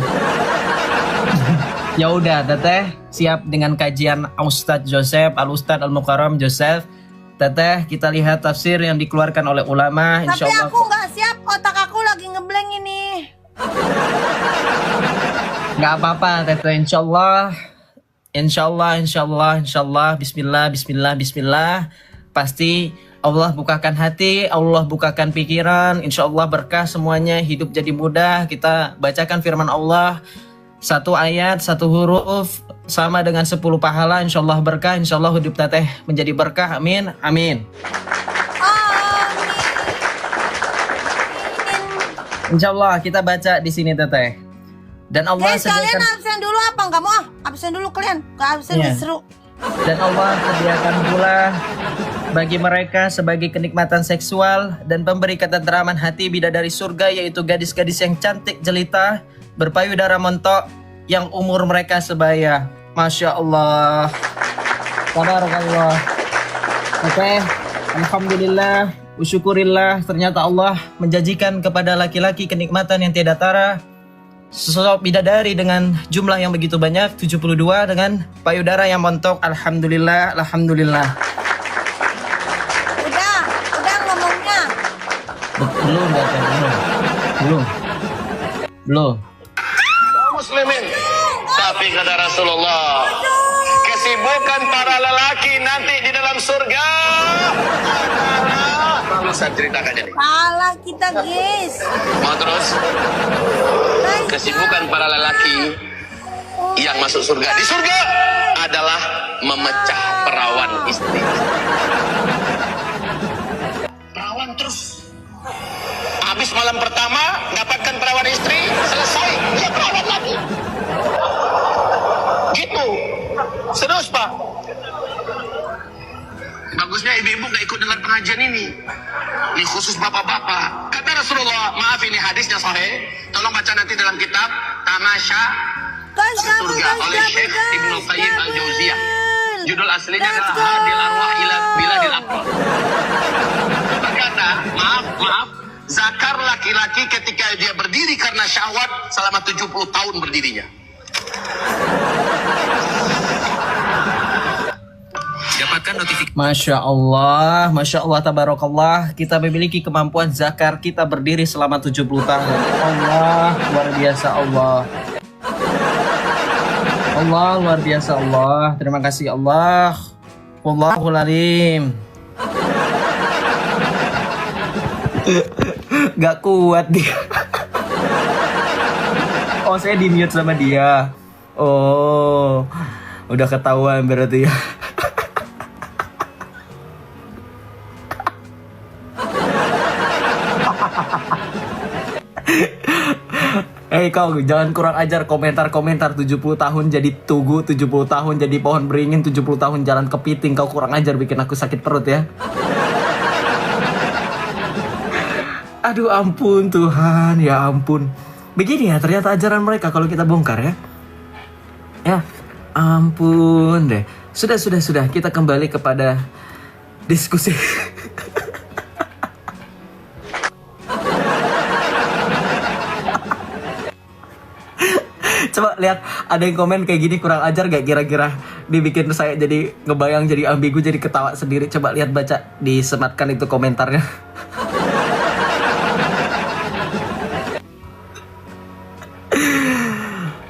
Speaker 1: Ya udah Teteh siap dengan kajian Ustadz Joseph, Al-Ustadz Al-Mukarram Joseph. Teteh kita lihat tafsir yang dikeluarkan oleh ulama.
Speaker 6: Tapi
Speaker 1: Insyaallah.
Speaker 6: aku nggak siap, otak aku lagi ngeblank ini.
Speaker 1: Nggak apa-apa Teteh, Insyaallah. Bismillah. Pasti Allah bukakan hati, Allah bukakan pikiran. Insyaallah berkah semuanya, hidup jadi mudah. Kita bacakan firman Allah. Satu ayat, satu huruf sama dengan 10 pahala. Insyaallah berkah. Insyaallah hidup Teteh menjadi berkah. Amin. Insyaallah kita baca di sini Teteh. Dan Allah
Speaker 6: Kalian
Speaker 1: sediakan.
Speaker 6: absen dulu apa? Nggak mau ah? Absen dulu kalian. Nggak absen
Speaker 1: Iya.
Speaker 6: seru.
Speaker 1: Dan Allah sediakan pula bagi mereka sebagai kenikmatan seksual dan pemberi ketenteraman hati bidadari surga, yaitu gadis-gadis yang cantik jelita berpayudara montok yang umur mereka sebaya. Masya Allah. Tabarakallah. Oke, alhamdulillah, usyukurillah, ternyata Allah menjanjikan kepada laki-laki kenikmatan yang tiada tara. Sosok bidadari dengan jumlah yang begitu banyak, 72 dengan payudara yang montok. Alhamdulillah.
Speaker 6: Udah ngomongnya.
Speaker 1: Belum.
Speaker 7: Muslimin. Tapi kata Rasulullah, kesibukan para lelaki nanti di dalam surga lalu saya ceritakan jadi.
Speaker 6: Salah kita guys.
Speaker 7: Mau terus? Kesibukan para lelaki yang masuk surga di surga adalah memecah perawan istri. Perawan terus. Habis malam pertama, dapatkan perawan istri, selesai, dia perawan lagi. Gitu. Serius, Pak. Bagusnya ibu-ibu gak ikut dengar pengajian ini. Ini khusus bapak-bapak. Kata Rasulullah, maaf ini hadisnya sahih. Tolong baca nanti dalam kitab Tamasya Surga oleh Syekh Ibnu Qayyim Al-Jauziyah. Judul aslinya adalah Hadil Arwah ila Biladil Aqrab. Berkata, maaf, zakar laki-laki ketika dia berdiri karena syahwat selama 70 tahun berdirinya. Dapatkan notifikasi.
Speaker 1: Masya Allah, tabarakallah. Kita memiliki kemampuan zakar, kita berdiri selama 70 tahun. Allah, luar biasa Allah. Allah, luar biasa Allah. Terima kasih Allah. Wallahul alim. Gak kuat dia. Oh, saya di mute sama dia. Oh, udah ketahuan berarti ya. Kau jangan kurang ajar komentar-komentar 70 tahun jadi tugu, 70 tahun jadi pohon beringin, 70 tahun jalan kepiting. Kau kurang ajar bikin aku sakit perut ya. Aduh ampun Tuhan, ya ampun. Begini ya ternyata ajaran mereka kalau kita bongkar ya. Ya ampun deh. Sudah, kita kembali kepada diskusi. Coba lihat, ada yang komen kayak gini kurang ajar gak kira-kira? Dibikin saya jadi ngebayang, jadi ambigu, jadi ketawa sendiri. Coba lihat, baca, disematkan itu komentarnya.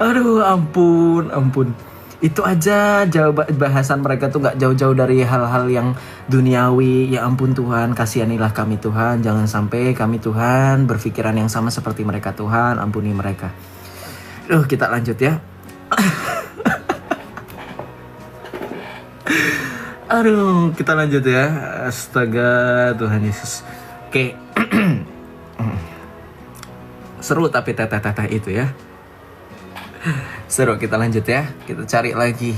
Speaker 1: Aduh ampun. Itu aja bahasan mereka tuh gak jauh-jauh dari hal-hal yang duniawi. Ya ampun Tuhan, kasihanilah kami Tuhan. Jangan sampai kami Tuhan berpikiran yang sama seperti mereka Tuhan. Ampuni mereka. Kita lanjut ya. Aduh, kita lanjut ya. Astaga, Tuhan Yesus. Oke. Seru tapi teteh-teteh itu ya. Seru, kita lanjut ya. Kita cari lagi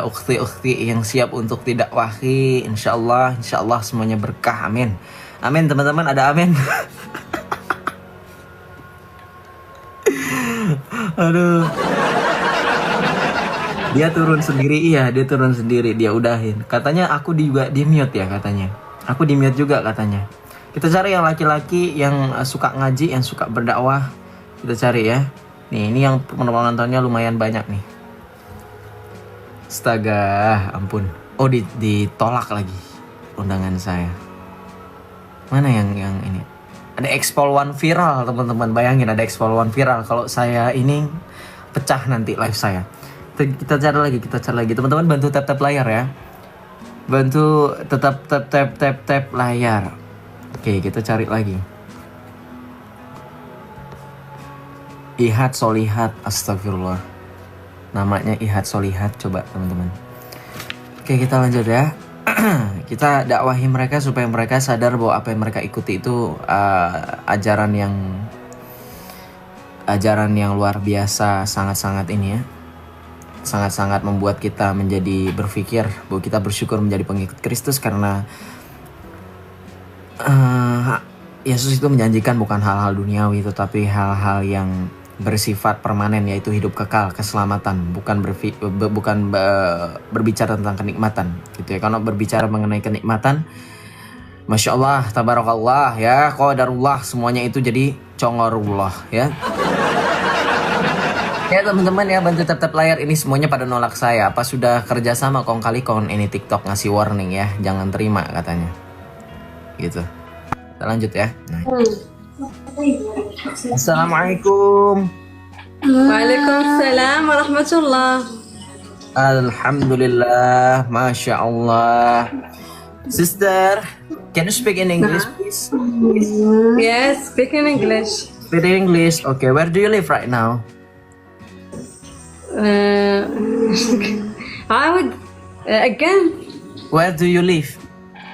Speaker 1: ukhti-ukhti yang siap untuk tidak wahi. Insya Allah semuanya berkah. Amin. Amin teman-teman, ada amin. Aduh. Dia turun sendiri, dia udahin. Katanya aku juga di mute ya katanya. Aku di mute juga katanya. Kita cari yang laki-laki yang suka ngaji, yang suka berdakwah. Kita cari ya. Nih, ini yang penontonnya lumayan banyak nih. Astaga, ampun. Oh, ditolak lagi undangan saya. Mana yang ini? Ada Expol One viral teman-teman, bayangin ada Expol One viral. Kalau saya ini pecah nanti live saya. Kita cari lagi teman-teman, bantu tap layar ya. Bantu tetap tap layar. Oke, kita cari lagi. Ihad Solihat, astagfirullah. Namanya Ihad Solihat, coba teman-teman. Oke, kita lanjut ya. Kita dakwahi mereka supaya mereka sadar bahwa apa yang mereka ikuti itu ajaran yang luar biasa, sangat-sangat ini ya, sangat-sangat membuat kita menjadi berpikir bahwa kita bersyukur menjadi pengikut Kristus karena Yesus itu menjanjikan bukan hal-hal duniawi tetapi hal-hal yang bersifat permanen, yaitu hidup kekal, keselamatan, bukan berbicara tentang kenikmatan gitu ya. Kalau berbicara mengenai kenikmatan, Masya Allah, tabarakallah ya, qadarullah, semuanya itu jadi congorullah ya. Ya teman-teman ya, bantu tap layar. Ini semuanya pada nolak saya. Apa sudah kerjasama kong kali kon? Ini TikTok ngasih warning ya, jangan terima katanya gitu. Kita lanjut ya. Nah. Assalamualaikum.
Speaker 8: Waalaikumsalam warahmatullah.
Speaker 1: Alhamdulillah, Masya Allah. Sister, can you speak in English please?
Speaker 8: Yes, speak in English.
Speaker 1: Speak in English. Okay, where do you live right now?
Speaker 8: I would Again.
Speaker 1: Where do you live?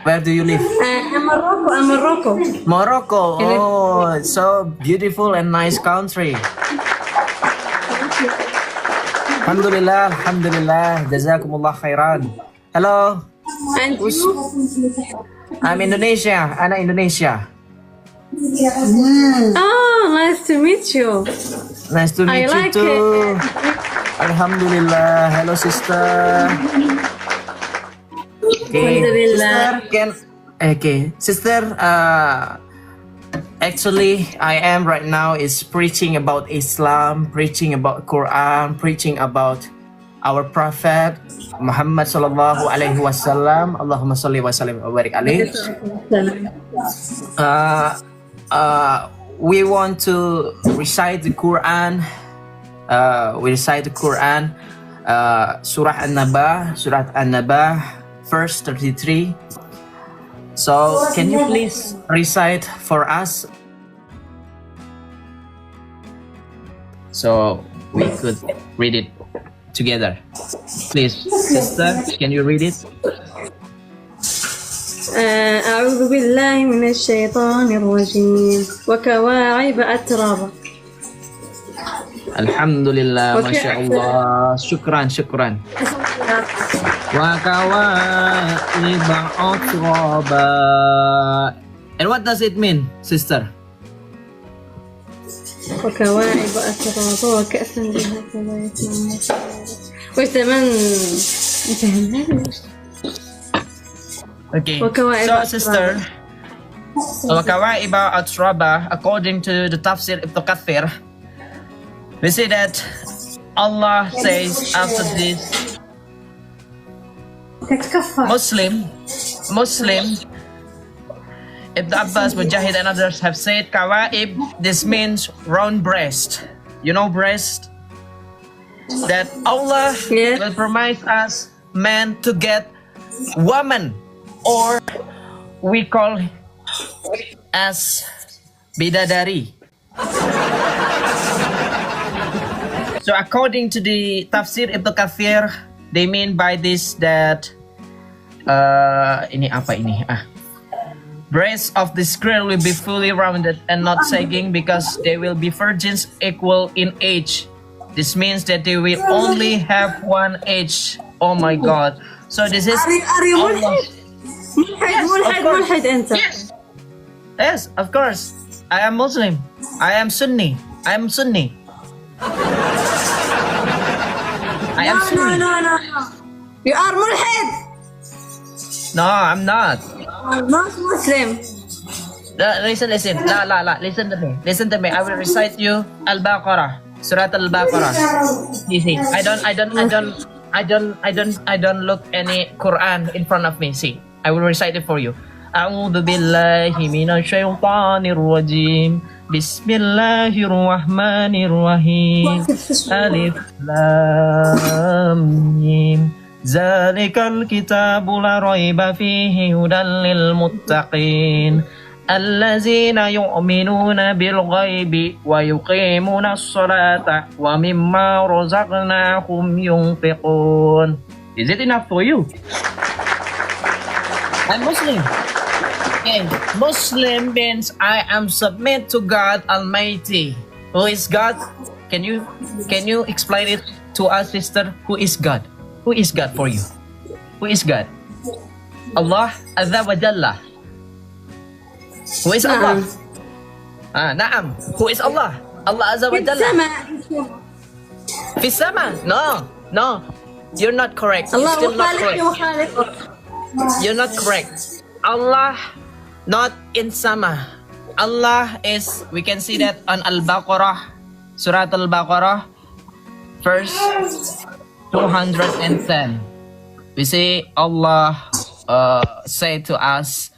Speaker 1: Where do you live?
Speaker 8: I'm Morocco. I'm Morocco.
Speaker 1: Morocco. Oh, it's so beautiful and nice country. Alhamdulillah, alhamdulillah. Jazakumullah khairan. Hello.
Speaker 8: And you?
Speaker 1: I'm Indonesia. Ana Indonesia.
Speaker 8: Oh, nice to meet you.
Speaker 1: Nice to meet
Speaker 8: I
Speaker 1: you
Speaker 8: like
Speaker 1: too.
Speaker 8: it.
Speaker 1: Alhamdulillah. Hello, sister. Okay,
Speaker 8: Alhamdulillah.
Speaker 1: sister. Actually, I am right now is preaching about Islam, preaching about Quran, preaching about our Prophet Muhammad sallallahu alaihi wasallam. Allahumma salli wa sallim wa barik alaih. We want to recite the Quran. We recite the Quran, Surah An-Naba, verse 33. So, can you please recite for us? So we could read it together. Please, sister, can you read it?
Speaker 8: أعوذ بالله من الشيطان الرجيم وكواعب أترابا.
Speaker 1: Alhamdulillah,
Speaker 8: Okay.
Speaker 1: Masya Allah. Syukran. Wa kawaiba atraba. And what does it mean, sister?
Speaker 8: وكواعب أترابا وكأسا دهاقا وش تمن
Speaker 1: Okay.
Speaker 8: وكواعب
Speaker 1: So,
Speaker 8: أترابا.
Speaker 1: sister, wa kawaiba atraba, according to the Tafsir Ibn Kathir, we say that Allah says after this, Muslim, Ibn Abbas, Mujahid, and others have said kawaib. This means round breast. You know breast? That Allah
Speaker 8: Yes.
Speaker 1: will promise us man to get woman, or we call as bidadari. So according to the Tafsir Ibn Kathir, they mean by this that breasts of this girl will be fully rounded and not sagging because they will be virgins equal in age. This means that they will only have one age. Oh my God! So this is Allah.
Speaker 8: ملحد أنت.
Speaker 1: Yes, of course. I am Muslim. I am Sunni. I am Sunni.
Speaker 8: No. You are mulhid.
Speaker 1: No, I'm not.
Speaker 8: Not Muslim.
Speaker 1: Listen. Listen to me. I will recite you Al-Baqarah. Surat Al-Baqarah. See. I don't look any Quran in front of me. See. I will recite it for you. A'udzu billahi minasyaitonir rajim. Bismillahirrahmanirrahim. Alif Lam Mim. Zalikal kitabu la raiba fihi hudan lil muttaqin. Allazina yu'minuna bil ghaibi wa yuqimuna as-salata wa mimma razaqnahum yunfiqun. Is it enough for you? I'm Muslim. Okay. Muslim means I am submit to God Almighty. Who is God? Can you explain it to us, sister? Who is God? Who is God for you? Who is God? Allah Azza wa Jalla. Who is Allah? Naam. Who is Allah? Allah Azza wa Jalla. Fi sama. No. You're not correct. You're still not correct. You're not correct. Allah not in sama. Allah is, we can see that on Al-Baqarah, Surat Al-Baqarah, verse 210. We see Allah say to us,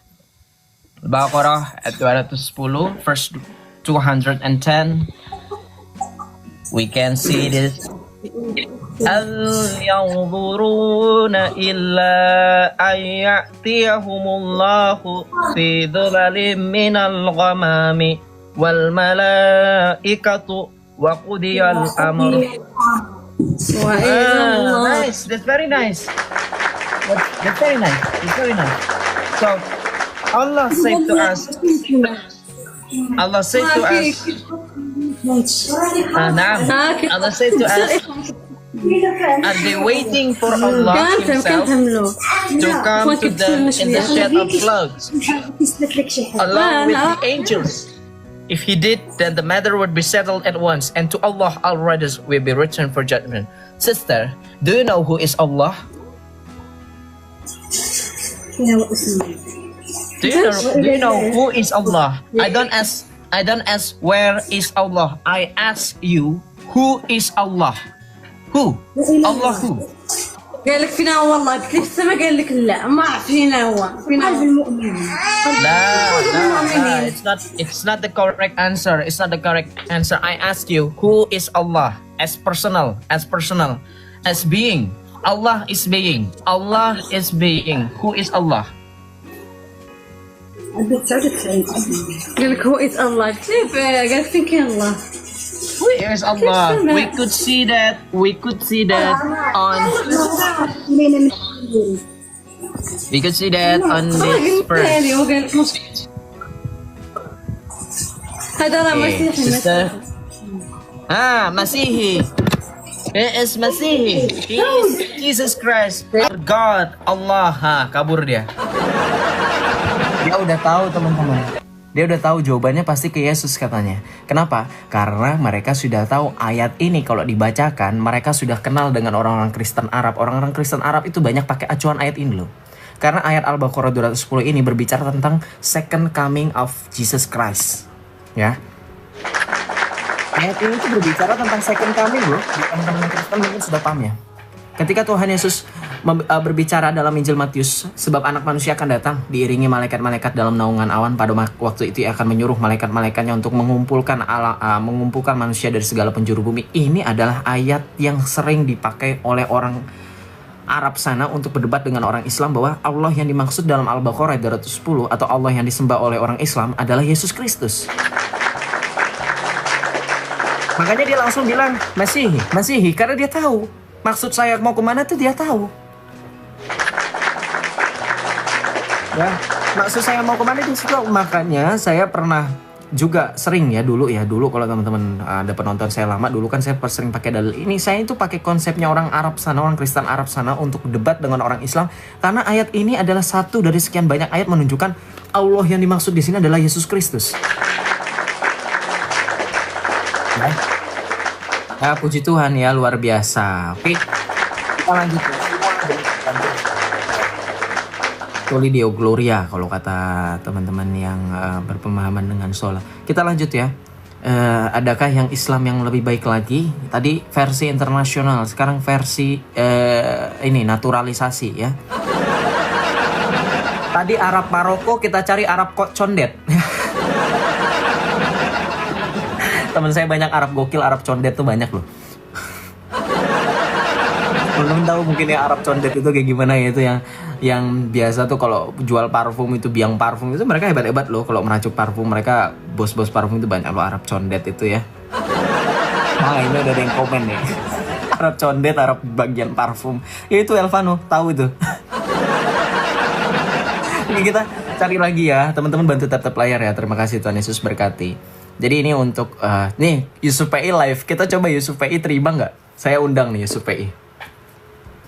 Speaker 1: Al-Baqarah at 210, verse 210. We can see this. هل ينظرون إلا أن يأتيهم الله في ظلل من الغمام والملائكة وقضي الأمر. Nice, that's very nice. That's very nice. It's very nice. So Allah said to us. Allah said to us. Allah said to us. Are they waiting for Allah Himself to come to them in the shape of clouds, along with the angels? If He did, then the matter would be settled at once, and to Allah all riders will be returned for judgment. Sister, do you know who is Allah? Do you know who is Allah? I don't ask where is Allah. I ask you, who is Allah? Who? Allah who?
Speaker 8: قال لك فينا هو والله قلت لك السما قال لك لا ما اعرف فينا هو فينا المؤمنين
Speaker 1: لا it's not the correct answer. It's not the correct answer. I ask you, who is Allah? As personal, as being. Allah is being. Allah is being. Who is Allah?
Speaker 8: قال لك هو is Allah كيف قال لك فين كان الله
Speaker 1: Who is Allah? We could see that on this verse.
Speaker 8: هذا راه مسيحي
Speaker 1: Sister. Masihi. He is Masihi. He is Jesus Christ. God. Allah. Kabur dia. Dia udah tahu, teman-teman. Dia udah tahu jawabannya pasti ke Yesus katanya. Kenapa? Karena mereka sudah tahu ayat ini kalau dibacakan, mereka sudah kenal dengan orang-orang Kristen Arab. Orang-orang Kristen Arab itu banyak pakai acuan ayat ini loh. Karena ayat Al-Baqarah 210 ini berbicara tentang second coming of Jesus Christ. Ya. Ayat ini tuh berbicara tentang second coming loh. Teman-teman Kristen mungkin sudah paham ya. Ketika Tuhan Yesus berbicara dalam Injil Matius, sebab anak manusia akan datang diiringi malaikat-malaikat dalam naungan awan, pada waktu itu ia akan menyuruh malaikat-malaikatnya untuk mengumpulkan manusia dari segala penjuru bumi. Ini adalah ayat yang sering dipakai oleh orang Arab sana untuk berdebat dengan orang Islam bahwa Allah yang dimaksud dalam Al-Baqarah 210 atau Allah yang disembah oleh orang Islam adalah Yesus Kristus. Makanya dia langsung bilang Masihi, karena dia tahu maksud saya mau kemana tuh dia tahu. Ya, maksud saya mau kemana dia tahu. Makanya saya pernah juga sering dulu kalau teman-teman ada penonton saya lama dulu kan saya sering pakai dalil ini. Saya itu pakai konsepnya orang Arab sana, orang Kristen Arab sana untuk debat dengan orang Islam karena ayat ini adalah satu dari sekian banyak ayat menunjukkan Allah yang dimaksud di sini adalah Yesus Kristus. Ya, puji Tuhan ya, luar biasa. Oke, kita lanjut. Soli Deo Gloria kalau kata teman-teman yang berpemahaman dengan sholat. Kita lanjut ya. Adakah yang Islam yang lebih baik lagi? Tadi versi internasional, sekarang versi ini naturalisasi ya. Tadi Arab Maroko, kita cari Arab Condet. Teman saya banyak Arab gokil, Arab condet tuh banyak loh. Belum tahu mungkin ya Arab condet itu kayak gimana ya, itu yang biasa tuh kalau jual parfum itu biang parfum itu mereka hebat-hebat loh kalau meracuk parfum, mereka bos-bos parfum itu banyak loh Arab condet itu ya. Ini udah ada yang komen nih. Arab condet, Arab bagian parfum. Ya itu Elvano, tahu itu. Ini kita cari lagi ya, teman-teman bantu tap-tap layar ya. Terima kasih, Tuhan Yesus berkati. Jadi ini untuk nih Yusuf PI live. Kita coba Yusuf PI terima nggak? Saya undang nih Yusuf PI.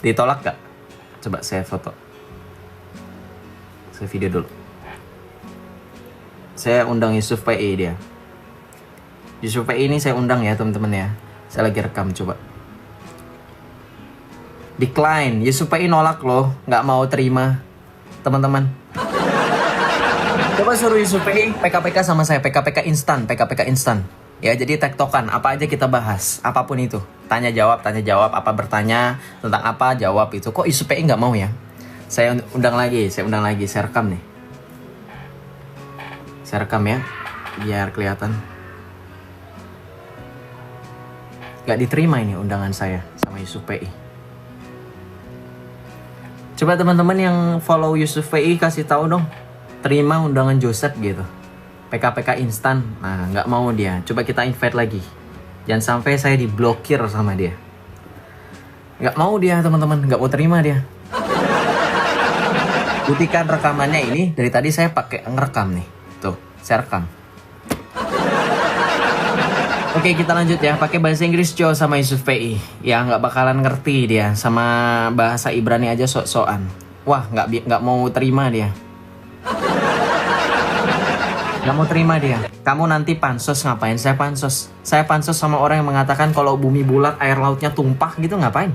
Speaker 1: Ditolak nggak? Coba saya foto. Saya video dulu. Saya undang Yusuf PI dia. Yusuf PI ini saya undang ya teman-teman ya. Saya lagi rekam coba. Decline. Yusuf PI nolak loh, nggak mau terima teman-teman. Coba suruh Yusuf PI PKPK sama saya, PKPK instan. Ya, jadi tektokan, apa aja kita bahas, apapun itu. Tanya jawab, apa bertanya tentang apa, jawab itu. Kok Yusuf PI nggak mau ya? Saya undang lagi, saya rekam nih. Saya rekam ya, biar kelihatan. Gak diterima ini undangan saya sama Yusuf PI. Coba teman-teman yang follow Yusuf PI kasih tahu dong. Terima undangan Joseph gitu. PKPK instan. Nah, nggak mau dia. Coba kita invite lagi. Jangan sampai saya diblokir sama dia. Nggak mau dia teman-teman. Nggak mau terima dia. Buktikan rekamannya ini. Dari tadi saya pakai ngerekam nih. Tuh, saya rekam. Oke, kita lanjut ya. Pakai bahasa Inggris Jo sama Yusuf PI. Ya nggak bakalan ngerti dia. Sama bahasa Ibrani aja sok-sokan. Wah, nggak mau terima dia. Nggak mau terima dia. Kamu nanti pansos ngapain? Saya pansos. Saya pansos sama orang yang mengatakan kalau bumi bulat air lautnya tumpah gitu ngapain?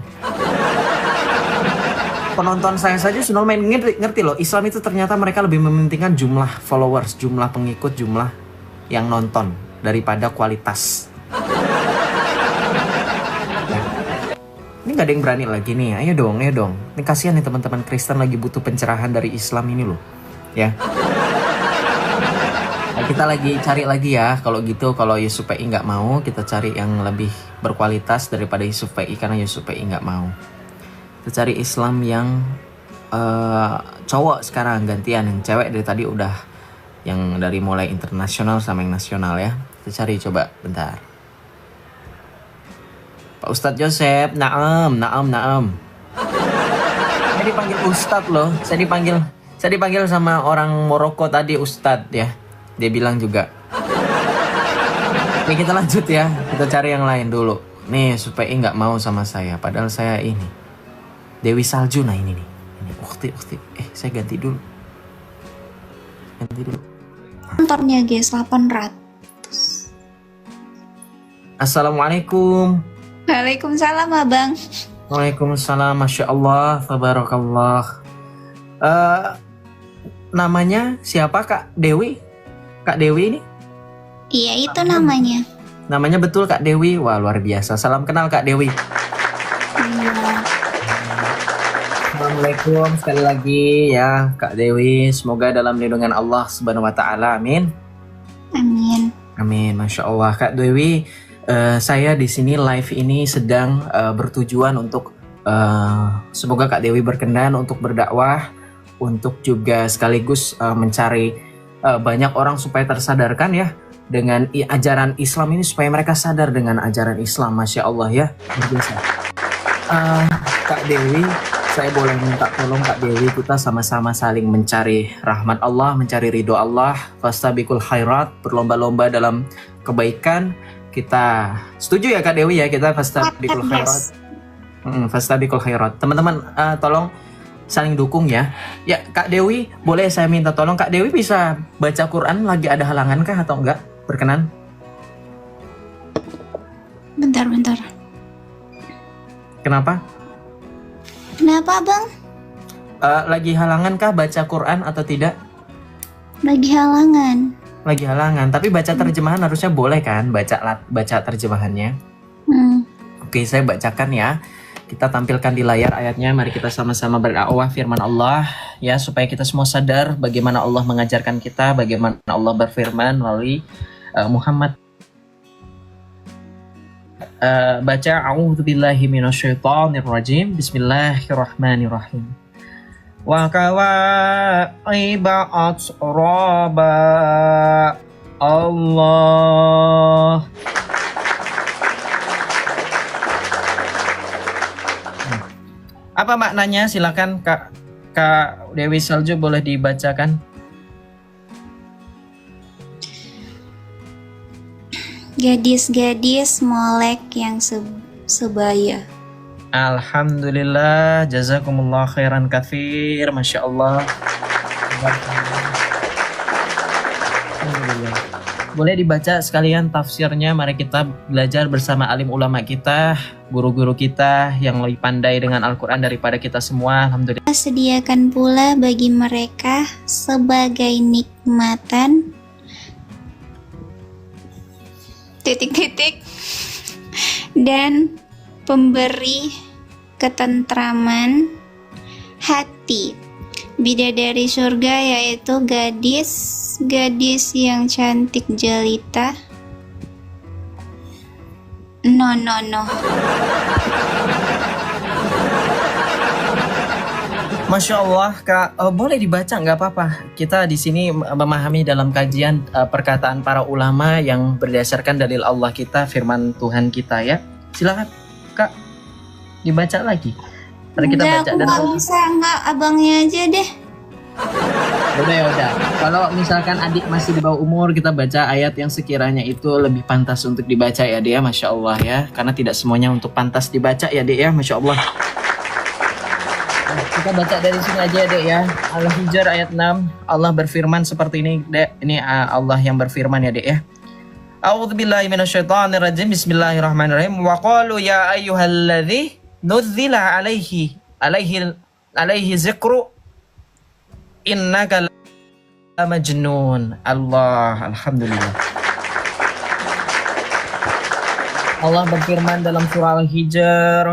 Speaker 1: Penonton saya saja sudah main ngerti loh. Islam itu ternyata mereka lebih mementingkan jumlah followers, jumlah pengikut, jumlah yang nonton daripada kualitas. Ini nggak ada yang berani lagi nih. Ayo dong. Ini kasihan nih teman-teman Kristen lagi butuh pencerahan dari Islam ini loh. Ya. Nah, kita lagi cari lagi ya. Kalau gitu, kalau Yusuf PI nggak mau, kita cari yang lebih berkualitas daripada Yusuf PI karena Yusuf PI nggak mau. Kita cari Islam yang cowok sekarang gantian, yang cewek dari tadi udah, yang dari mulai internasional sama yang nasional ya. Kita cari coba bentar. Pak Ustadz Joseph, naam. Saya dipanggil Ustadz loh. Saya dipanggil sama orang Maroko tadi Ustadz ya. Dia bilang juga. Oke, kita lanjut ya. Kita cari yang lain dulu. Nih, supaya nggak mau sama saya. Padahal saya ini Dewi Salju. Nah ini nih. Ini ukti. Saya ganti dulu.
Speaker 3: Kantornya guys 800.
Speaker 1: Assalamualaikum.
Speaker 3: Waalaikumsalam abang.
Speaker 1: Waalaikumsalam. Masya Allah. Tabarakallah. Namanya siapa Kak Dewi? Kak Dewi ini?
Speaker 3: Iya itu namanya.
Speaker 1: Namanya betul Kak Dewi? Wah luar biasa. Salam kenal Kak Dewi. Assalamualaikum sekali lagi ya Kak Dewi. Semoga dalam lindungan Allah Subhanahu Wa Taala. Amin. Amin. Masya Allah Kak Dewi. Saya di sini live ini sedang bertujuan untuk semoga Kak Dewi berkenan untuk berdakwah, untuk juga sekaligus mencari banyak orang supaya tersadarkan ya dengan ajaran Islam ini, supaya mereka sadar dengan ajaran Islam. Masya Allah ya, biasa. Kak Dewi, saya boleh minta tolong Kak Dewi, kita sama-sama saling mencari rahmat Allah, mencari ridho Allah. Fastabiqul khairat, berlomba-lomba dalam kebaikan. Kita setuju ya Kak Dewi ya, kita fastabiqul khairat. Fastabiqul khairat. Teman-teman tolong saling dukung ya. Ya Kak Dewi, boleh saya minta tolong Kak Dewi bisa baca Quran, lagi ada halangan kah atau enggak? Berkenan?
Speaker 3: Bentar.
Speaker 1: Kenapa?
Speaker 3: Kenapa bang?
Speaker 1: Lagi halangan kah baca Quran atau tidak?
Speaker 3: Lagi halangan. Tapi baca terjemahan harusnya boleh kan? Baca terjemahannya. Oke, saya bacakan ya. Kita tampilkan di layar ayatnya. Mari kita sama-sama berdakwah firman Allah ya, supaya kita semua sadar bagaimana Allah mengajarkan kita, bagaimana Allah berfirman melalui Muhammad. Baca a'udzubillahi minasyaitonirrajim. Bismillahirrahmanirrahim. Wa kawa'iba atraba Allah. Apa maknanya? Silakan Kak Dewi Salju, boleh dibacakan. Gadis-gadis molek yang sebaya.
Speaker 1: Alhamdulillah, jazakumullah khairan katsir, masya Allah. Alhamdulillah. Boleh dibaca sekalian tafsirnya. Mari kita belajar bersama alim ulama kita, guru-guru kita yang lebih pandai dengan Al-Quran daripada kita semua. Alhamdulillah.
Speaker 3: Sediakan pula bagi mereka sebagai nikmatan dan pemberi ketentraman hati bidadari surga, yaitu gadis yang cantik jelita. No.
Speaker 1: Masya Allah Kak, boleh dibaca nggak apa-apa. Kita di sini memahami dalam kajian perkataan para ulama yang berdasarkan dalil Allah kita, firman Tuhan kita ya. Silakan Kak, dibaca lagi. Mari kita baca.
Speaker 3: Aku nggak bisa, nggak abangnya aja deh.
Speaker 1: Udah. Kalau misalkan adik masih di bawah umur, kita baca ayat yang sekiranya itu lebih pantas untuk dibaca ya Dek ya, Masya Allah ya. Karena tidak semuanya untuk pantas dibaca ya Dek ya, Masya Allah. Nah, kita baca dari sini aja Dek ya. Al-Hijr ayat 6. Allah berfirman seperti ini Dek. Ini Allah yang berfirman ya Dek ya. A'udzubillahi minasyaitonirrajim. Bismillahirrahmanirrahim. Wa qalu ya ayyuhalladzi nuzzila alaihi zikru innaka la majnun. Alhamdulillah. Allah berfirman dalam surah Al-Hijr.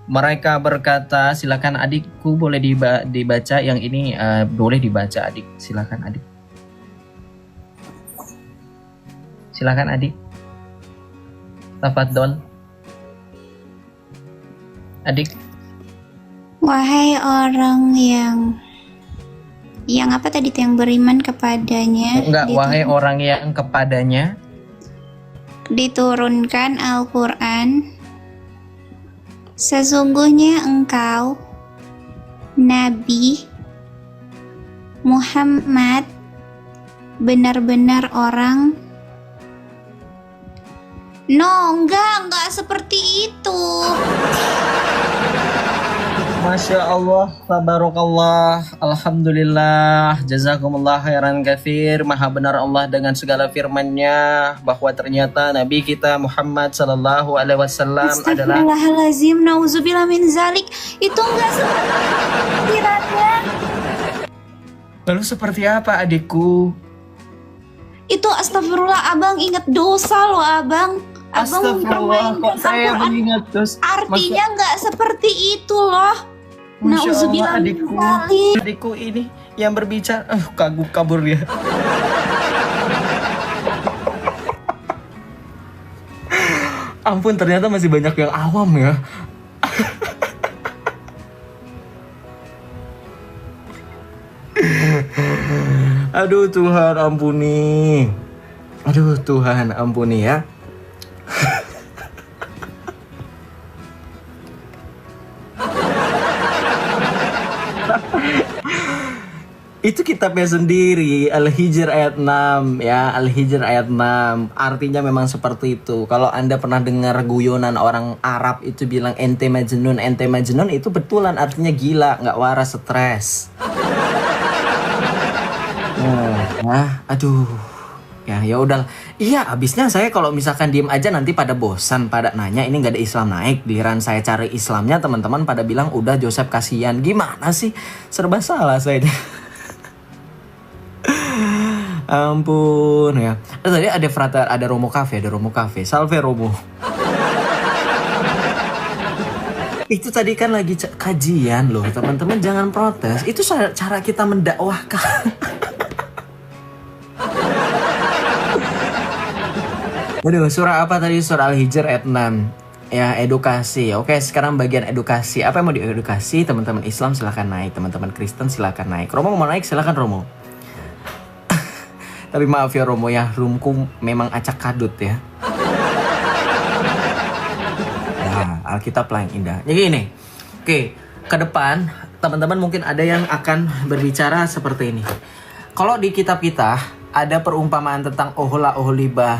Speaker 1: Mereka berkata, silakan adikku boleh dibaca yang ini, boleh dibaca adik. Silakan adik. Silakan adik. Tafadhol. Adik.
Speaker 9: Wahai orang yang apa tadi yang beriman kepadanya.
Speaker 1: Enggak, wahai orang yang kepadanya
Speaker 9: diturunkan Al-Quran. Sesungguhnya engkau Nabi Muhammad benar-benar orang. No, enggak seperti itu.
Speaker 1: Masya Allah, tabarakallah, alhamdulillah, jazakumullah khairan katsir. Maha benar Allah dengan segala firman-Nya bahwa ternyata Nabi kita Muhammad sallallahu alaihi wasallam adalah
Speaker 9: Astagfirullahalazim, nauzubillah min zalik. Itu enggak seperti pikirannya.
Speaker 1: Lalu seperti apa adikku?
Speaker 9: Itu astagfirullah, abang ingat dosa loh abang. Abang
Speaker 1: Astagfirullah, kok saya mengingat terus.
Speaker 9: Artinya nggak seperti itu loh.
Speaker 1: Nauzubillah adikku ini yang berbicara, kabur dia. Ampun, ternyata masih banyak yang awam ya. Aduh Tuhan ampuni. Aduh Tuhan ampuni ya. Itu kitabnya sendiri, Al-Hijr ayat 6 ya, Al-Hijr ayat 6. Artinya memang seperti itu. Kalau Anda pernah dengar guyonan orang Arab itu bilang ente majnun, itu betulan artinya gila, nggak waras, stres. Aduh. Ya udah. Iya, abisnya saya kalau misalkan diem aja nanti pada bosan, pada nanya ini nggak ada Islam naik. Giliran saya cari Islamnya, teman-teman pada bilang udah Joseph kasihan. Gimana sih? Serba salah saya. Ampun ya. Tadi ada Romo Cafe, Salve Romo. Itu tadi kan lagi kajian loh, teman-teman jangan protes. Itu cara kita mendakwahkan. Waduh, surah apa tadi? Surah Al-Hijr ayat 6. Ya, edukasi. Oke, sekarang bagian edukasi. Apa yang mau diedukasi? Teman-teman Islam silakan naik, teman-teman Kristen silakan naik. Romo mau naik silakan Romo. Tapi maaf ya Romo ya, roomku memang acak kadut ya. Ya, Alkitab lah yang indah. Jadi ini, oke, ke depan teman-teman mungkin ada yang akan berbicara seperti ini. Kalau di kitab kita ada perumpamaan tentang Ohola Oholibah,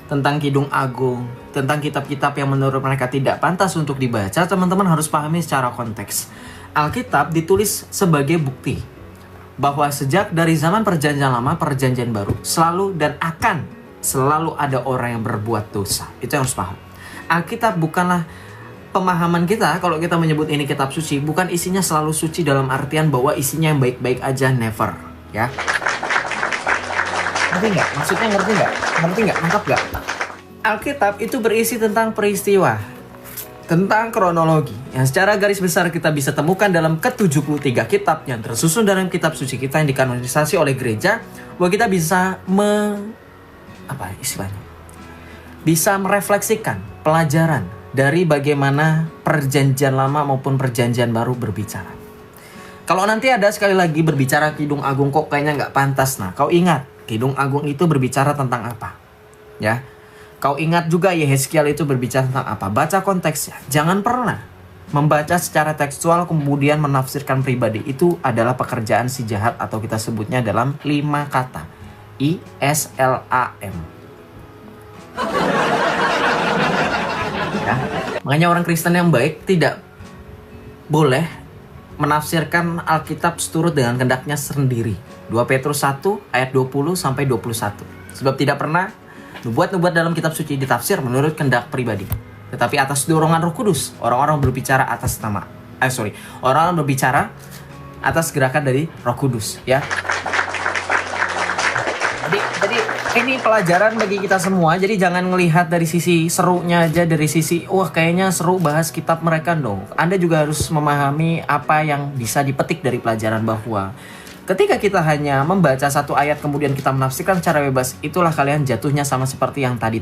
Speaker 1: tentang Kidung Agung, tentang kitab-kitab yang menurut mereka tidak pantas untuk dibaca, teman-teman harus pahami secara konteks. Alkitab ditulis sebagai bukti bahwa sejak dari zaman perjanjian lama, perjanjian baru, selalu dan akan selalu ada orang yang berbuat dosa. Itu yang harus paham. Alkitab bukanlah pemahaman kita, kalau kita menyebut ini kitab suci, bukan isinya selalu suci dalam artian bahwa isinya yang baik-baik aja, never. Ya. Ngerti nggak? Maksudnya ngerti nggak? Nangkap nggak? Alkitab itu berisi tentang peristiwa, tentang kronologi yang secara garis besar kita bisa temukan dalam ke-73 kitab yang tersusun dalam kitab suci kita yang dikanonisasi oleh gereja, bahwa kita bisa bisa merefleksikan pelajaran dari bagaimana perjanjian lama maupun perjanjian baru berbicara. Kalau nanti ada sekali lagi berbicara Kidung Agung kok kayaknya nggak pantas, nah kau ingat Kidung Agung itu berbicara tentang apa? Ya. Kau ingat juga Yehezkiel itu berbicara tentang apa? Baca konteksnya. Jangan pernah
Speaker 3: Membaca secara tekstual kemudian menafsirkan pribadi itu adalah pekerjaan si jahat atau kita sebutnya dalam 5 kata. ISLAM. Ya. Makanya orang Kristen yang baik tidak boleh menafsirkan Alkitab seturut dengan kehendaknya sendiri. 2 Petrus 1 ayat 20 sampai 21. Sebab tidak pernah nubuat-nubuat dalam kitab suci ditafsir menurut kehendak pribadi, tetapi atas dorongan Roh Kudus. Orang-orang berbicara atas orang berbicara atas gerakan dari Roh Kudus, ya. Jadi ini pelajaran bagi kita semua. Jadi jangan ngelihat dari sisi serunya aja, dari sisi wah kayaknya seru bahas kitab mereka dong. Anda juga harus memahami apa yang bisa dipetik dari pelajaran, bahwa ketika kita hanya membaca satu ayat kemudian kita menafsirkan secara bebas, itulah kalian jatuhnya sama seperti yang tadi.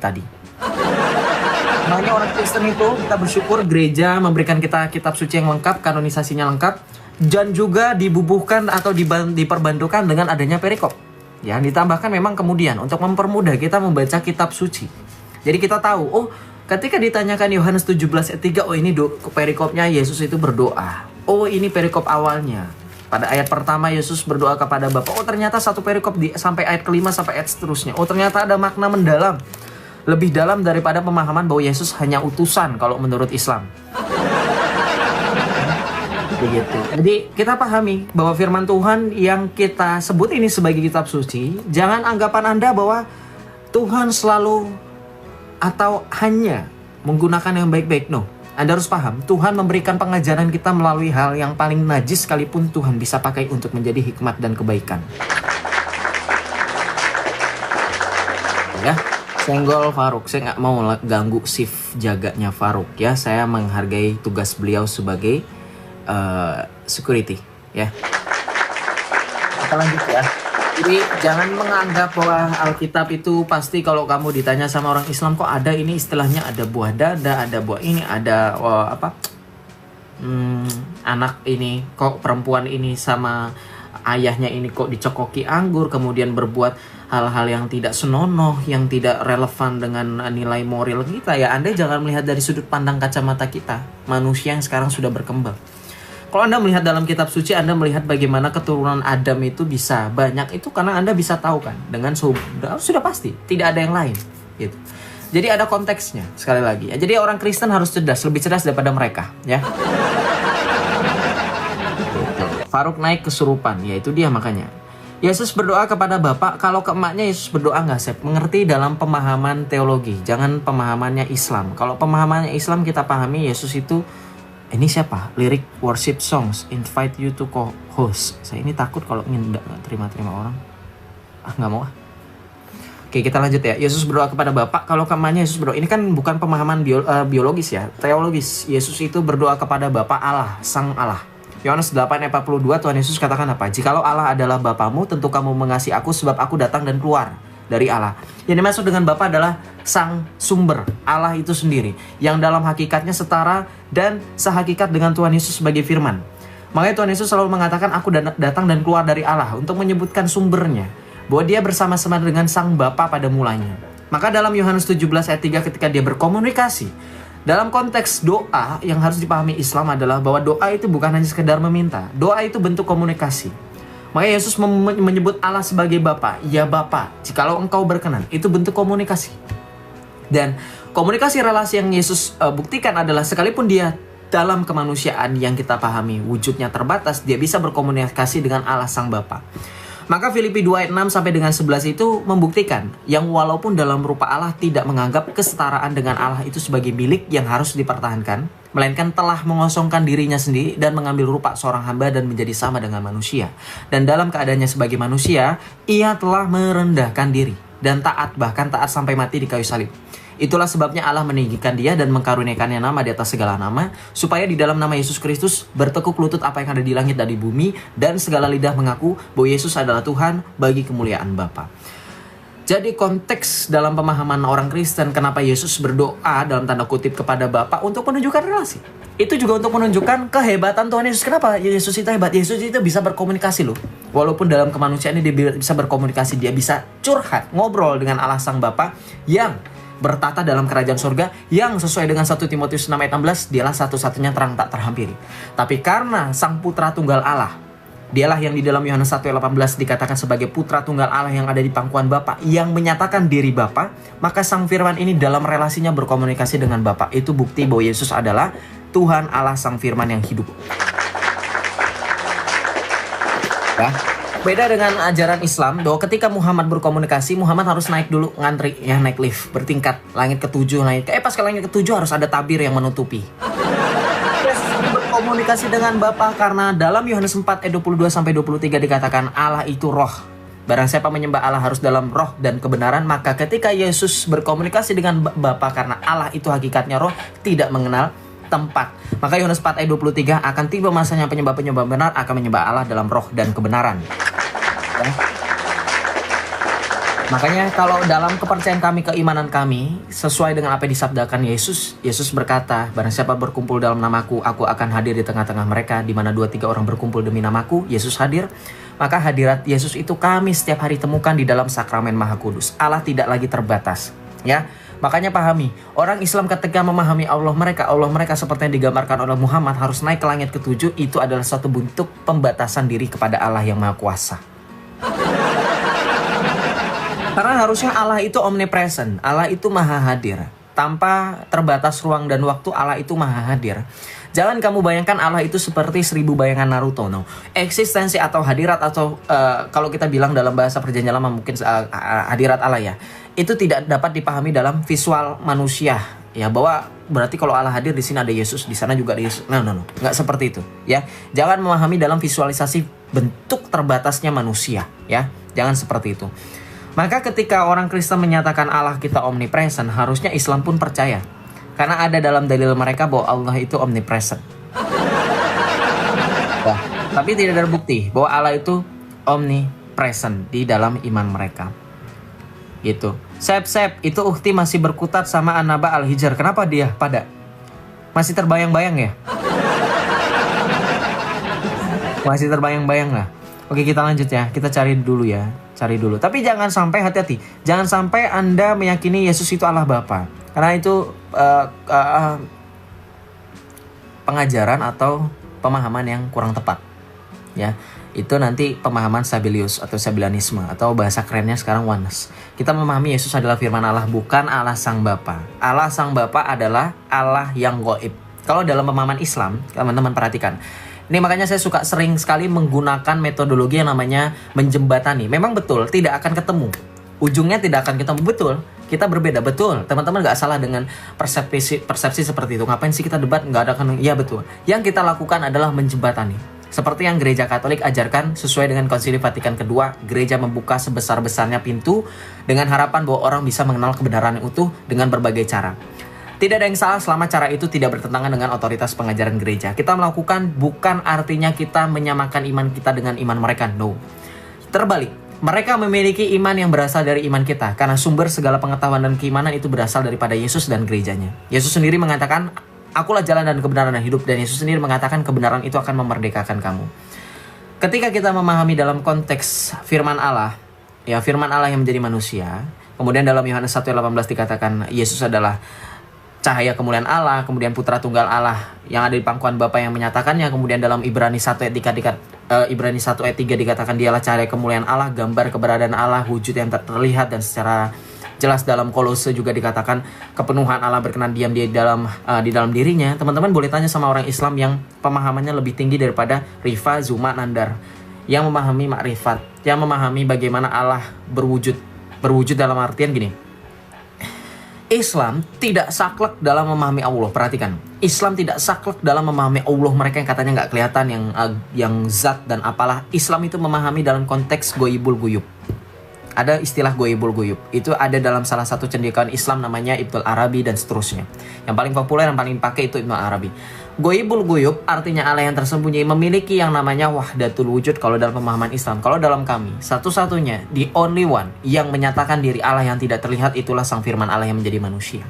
Speaker 3: Makanya orang Kristen itu kita bersyukur gereja memberikan kita kitab suci yang lengkap, kanonisasinya lengkap, dan juga dibubuhkan atau diperbantukan dengan adanya perikop. Ya, ditambahkan memang kemudian untuk mempermudah kita membaca kitab suci. Jadi kita tahu, oh ketika ditanyakan Yohanes 17 ayat 3, oh ini perikopnya Yesus itu berdoa. Oh ini perikop awalnya. Pada ayat pertama Yesus berdoa kepada Bapa. Oh ternyata satu perikop sampai ayat kelima sampai ayat seterusnya. Oh ternyata ada makna mendalam. Lebih dalam daripada pemahaman bahwa Yesus hanya utusan kalau menurut Islam. Begitu. Jadi kita pahami bahwa firman Tuhan yang kita sebut ini sebagai kitab suci, jangan anggapan Anda bahwa Tuhan selalu atau hanya menggunakan yang baik-baik. No. Anda harus paham, Tuhan memberikan pengajaran kita melalui hal yang paling najis sekalipun Tuhan bisa pakai untuk menjadi hikmat dan kebaikan. Ya, senggol Faruk. Saya nggak mau ganggu shift jaganya Faruk ya. Saya menghargai tugas beliau sebagai security ya. Kita lanjut ya. Jadi jangan menganggap bahwa Alkitab itu pasti kalau kamu ditanya sama orang Islam kok ada ini istilahnya ada buah dada, ada buah ini, ada anak ini kok perempuan ini sama ayahnya ini kok dicokoki anggur, kemudian berbuat hal-hal yang tidak senonoh, yang tidak relevan dengan nilai moral kita ya. Anda jangan melihat dari sudut pandang kacamata kita, manusia yang sekarang sudah berkembang. Kalau Anda melihat dalam kitab suci, Anda melihat bagaimana keturunan Adam itu bisa banyak, itu karena Anda bisa tahu kan, dengan sudah pasti, tidak ada yang lain gitu. Jadi ada konteksnya sekali lagi. Jadi orang Kristen harus cerdas, lebih cerdas daripada mereka ya. Faruk naik kesurupan, ya itu dia makanya. Yesus berdoa kepada Bapa, kalau ke emaknya Yesus berdoa nggak Sep? Mengerti dalam pemahaman teologi, jangan pemahamannya Islam. Kalau pemahamannya Islam kita pahami Yesus itu ini siapa? Lirik worship songs, invite you to co-host. Saya ini takut kalau ingin nggak terima orang. Nggak mau. Oke, kita lanjut ya. Yesus berdoa kepada Bapa. Kalau kemana Yesus berdoa? Ini kan bukan pemahaman biologis ya, teologis. Yesus itu berdoa kepada Bapa Allah, Sang Allah. Yohanes 8 ayat 42, Tuhan Yesus katakan apa? Jikalau Allah adalah Bapamu, tentu kamu mengasihi aku sebab aku datang dan keluar dari Allah. Yang dimaksud dengan Bapa adalah Sang Sumber, Allah itu sendiri, yang dalam hakikatnya setara dan sehakikat dengan Tuhan Yesus sebagai firman. Makanya Tuhan Yesus selalu mengatakan aku datang dan keluar dari Allah untuk menyebutkan sumbernya, bahwa dia bersama-sama dengan Sang Bapa pada mulanya. Maka dalam Yohanes 17 ayat 3 ketika dia berkomunikasi, dalam konteks doa yang harus dipahami Islam adalah bahwa doa itu bukan hanya sekedar meminta, doa itu bentuk komunikasi. Makanya Yesus menyebut Allah sebagai Bapa. Ya Bapa, jikalau engkau berkenan. Itu bentuk komunikasi. Dan komunikasi relasi yang Yesus buktikan adalah sekalipun dia dalam kemanusiaan yang kita pahami wujudnya terbatas, dia bisa berkomunikasi dengan Allah Sang Bapa. Maka Filipi 2 ayat 6 sampai dengan 11 itu membuktikan yang walaupun dalam rupa Allah tidak menganggap kesetaraan dengan Allah itu sebagai milik yang harus dipertahankan, melainkan telah mengosongkan dirinya sendiri dan mengambil rupa seorang hamba dan menjadi sama dengan manusia. Dan dalam keadaannya sebagai manusia, ia telah merendahkan diri dan taat, bahkan taat sampai mati di kayu salib. Itulah sebabnya Allah meninggikan dia dan mengkaruniakannya nama di atas segala nama, supaya di dalam nama Yesus Kristus bertekuk lutut apa yang ada di langit dan di bumi, dan segala lidah mengaku bahwa Yesus adalah Tuhan bagi kemuliaan Bapa. Jadi konteks dalam pemahaman orang Kristen kenapa Yesus berdoa dalam tanda kutip kepada Bapa untuk menunjukkan relasi. Itu juga untuk menunjukkan kehebatan Tuhan Yesus. Kenapa Yesus itu hebat? Yesus itu bisa berkomunikasi loh. Walaupun dalam kemanusiaan dia bisa berkomunikasi, dia bisa curhat, ngobrol dengan Allah Sang Bapa yang bertata dalam kerajaan surga yang sesuai dengan 1 Timotius 6 ayat 16, dialah satu-satunya terang tak terhampiri. Tapi karena Sang Putra Tunggal Allah, dialah yang di dalam Yohanes 1 ayat 18 dikatakan sebagai Putra Tunggal Allah yang ada di pangkuan Bapa, yang menyatakan diri Bapa, maka Sang Firman ini dalam relasinya berkomunikasi dengan Bapa. Itu bukti bahwa Yesus adalah Tuhan Allah Sang Firman yang hidup. Ya. Beda dengan ajaran Islam bahwa ketika Muhammad berkomunikasi, Muhammad harus naik dulu, ngantri, ya, naik lift bertingkat, langit ke-7 naik. Pas ke langit ke-7 harus ada tabir yang menutupi. Berkomunikasi dengan Bapa karena dalam Yohanes 4 ayat 22 sampai 23 dikatakan Allah itu roh. Barang siapa menyembah Allah harus dalam roh dan kebenaran. Maka ketika Yesus berkomunikasi dengan Bapa karena Allah itu hakikatnya roh, tidak mengenal tempat. Maka Yohanes 4 ayat 23 akan tiba masanya penyembah-penyembah benar akan menyembah Allah dalam roh dan kebenaran. Ya. Makanya kalau dalam kepercayaan kami, keimanan kami, sesuai dengan apa yang disabdakan Yesus, Yesus berkata, barang siapa berkumpul dalam namaku, aku akan hadir di tengah-tengah mereka. Di mana 2-3 orang berkumpul demi namaku, Yesus hadir. Maka hadirat Yesus itu kami setiap hari temukan di dalam sakramen Maha Kudus. Allah tidak lagi terbatas. Ya, makanya pahami, orang Islam ketika memahami Allah mereka seperti yang digambarkan oleh Muhammad harus naik ke langit ke-7, itu adalah suatu bentuk pembatasan diri kepada Allah yang Maha Kuasa. Karena harusnya Allah itu omnipresent, Allah itu maha hadir. Tanpa terbatas ruang dan waktu, Allah itu maha hadir. Jangan kamu bayangkan Allah itu seperti 1000 bayangan Naruto. No. Eksistensi atau hadirat atau kalau kita bilang dalam bahasa perjanjian lama mungkin hadirat Allah ya, itu tidak dapat dipahami dalam visual manusia. Ya, bahwa berarti kalau Allah hadir di sini ada Yesus, di sana juga ada Yesus. No, nggak seperti itu. Ya, jangan memahami dalam visualisasi bentuk terbatasnya manusia. Ya, jangan seperti itu. Maka ketika orang Kristen menyatakan Allah kita omnipresent, harusnya Islam pun percaya. Karena ada dalam dalil mereka bahwa Allah itu omnipresent. Nah, tapi tidak ada bukti bahwa Allah itu omnipresent di dalam iman mereka. Gitu. Sep, itu Ukti masih berkutat sama An-Naba Al-Hijr. Kenapa dia pada? Masih terbayang-bayang ya? Masih terbayang-bayang nggak? Oke, kita lanjut ya. Kita cari dulu ya. Cari dulu. Tapi jangan sampai, hati-hati. Jangan sampai Anda meyakini Yesus itu Allah Bapa. Karena itu pengajaran atau pemahaman yang kurang tepat. Ya. Itu nanti pemahaman Sabellius atau Sabellianisme atau bahasa kerennya sekarang oneness. Kita memahami Yesus adalah firman Allah, bukan Allah Sang Bapa. Allah Sang Bapa adalah Allah yang gaib. Kalau dalam pemahaman Islam, teman-teman perhatikan. Ini makanya saya suka sering sekali menggunakan metodologi yang namanya menjembatani. Memang betul, tidak akan ketemu. Ujungnya tidak akan ketemu, betul. Kita berbeda, betul. Teman-teman gak salah dengan persepsi seperti itu. Ngapain sih kita debat? Gak ada kan? Iya betul. Yang kita lakukan adalah menjembatani. Seperti yang gereja Katolik ajarkan sesuai dengan Konsili Vatikan kedua, gereja membuka sebesar-besarnya pintu dengan harapan bahwa orang bisa mengenal kebenaran yang utuh dengan berbagai cara. Tidak ada yang salah selama cara itu tidak bertentangan dengan otoritas pengajaran gereja. Kita melakukan bukan artinya kita menyamakan iman kita dengan iman mereka. No. Terbalik, mereka memiliki iman yang berasal dari iman kita. Karena sumber segala pengetahuan dan keimanan itu berasal daripada Yesus dan gerejanya. Yesus sendiri mengatakan, akulah jalan dan kebenaran dan hidup. Dan Yesus sendiri mengatakan kebenaran itu akan memerdekakan kamu. Ketika kita memahami dalam konteks firman Allah, ya firman Allah yang menjadi manusia. Kemudian dalam Yohanes 1:18 dikatakan Yesus adalah cahaya kemuliaan Allah, kemudian Putra Tunggal Allah yang ada di pangkuan Bapa yang menyatakannya. Kemudian dalam Ibrani 1 ayat 3 dikatakan dialah cahaya kemuliaan Allah, gambar keberadaan Allah, wujud yang terlihat. Dan secara jelas dalam Kolose juga dikatakan kepenuhan Allah berkenan diam di dalam dirinya. Teman-teman boleh tanya sama orang Islam yang pemahamannya lebih tinggi daripada Rifa, Zuma, Nandar, yang memahami makrifat, yang memahami bagaimana Allah berwujud dalam artian gini. Islam tidak saklek dalam memahami Allah. Perhatikan, Islam tidak saklek dalam memahami Allah. Mereka yang katanya nggak kelihatan, yang zat dan apalah. Islam itu memahami dalam konteks goibul guyub. Ada istilah goibul guyub. Itu ada dalam salah satu cendekiawan Islam namanya Ibnul Arabi dan seterusnya. Yang paling populer, yang paling dipakai itu Ibnul Arabi. Goibul guyub artinya Allah yang tersembunyi, memiliki yang namanya wahdatul wujud kalau dalam pemahaman Islam. Kalau dalam kami, satu-satunya, the only one yang menyatakan diri Allah yang tidak terlihat itulah Sang Firman Allah yang menjadi manusia.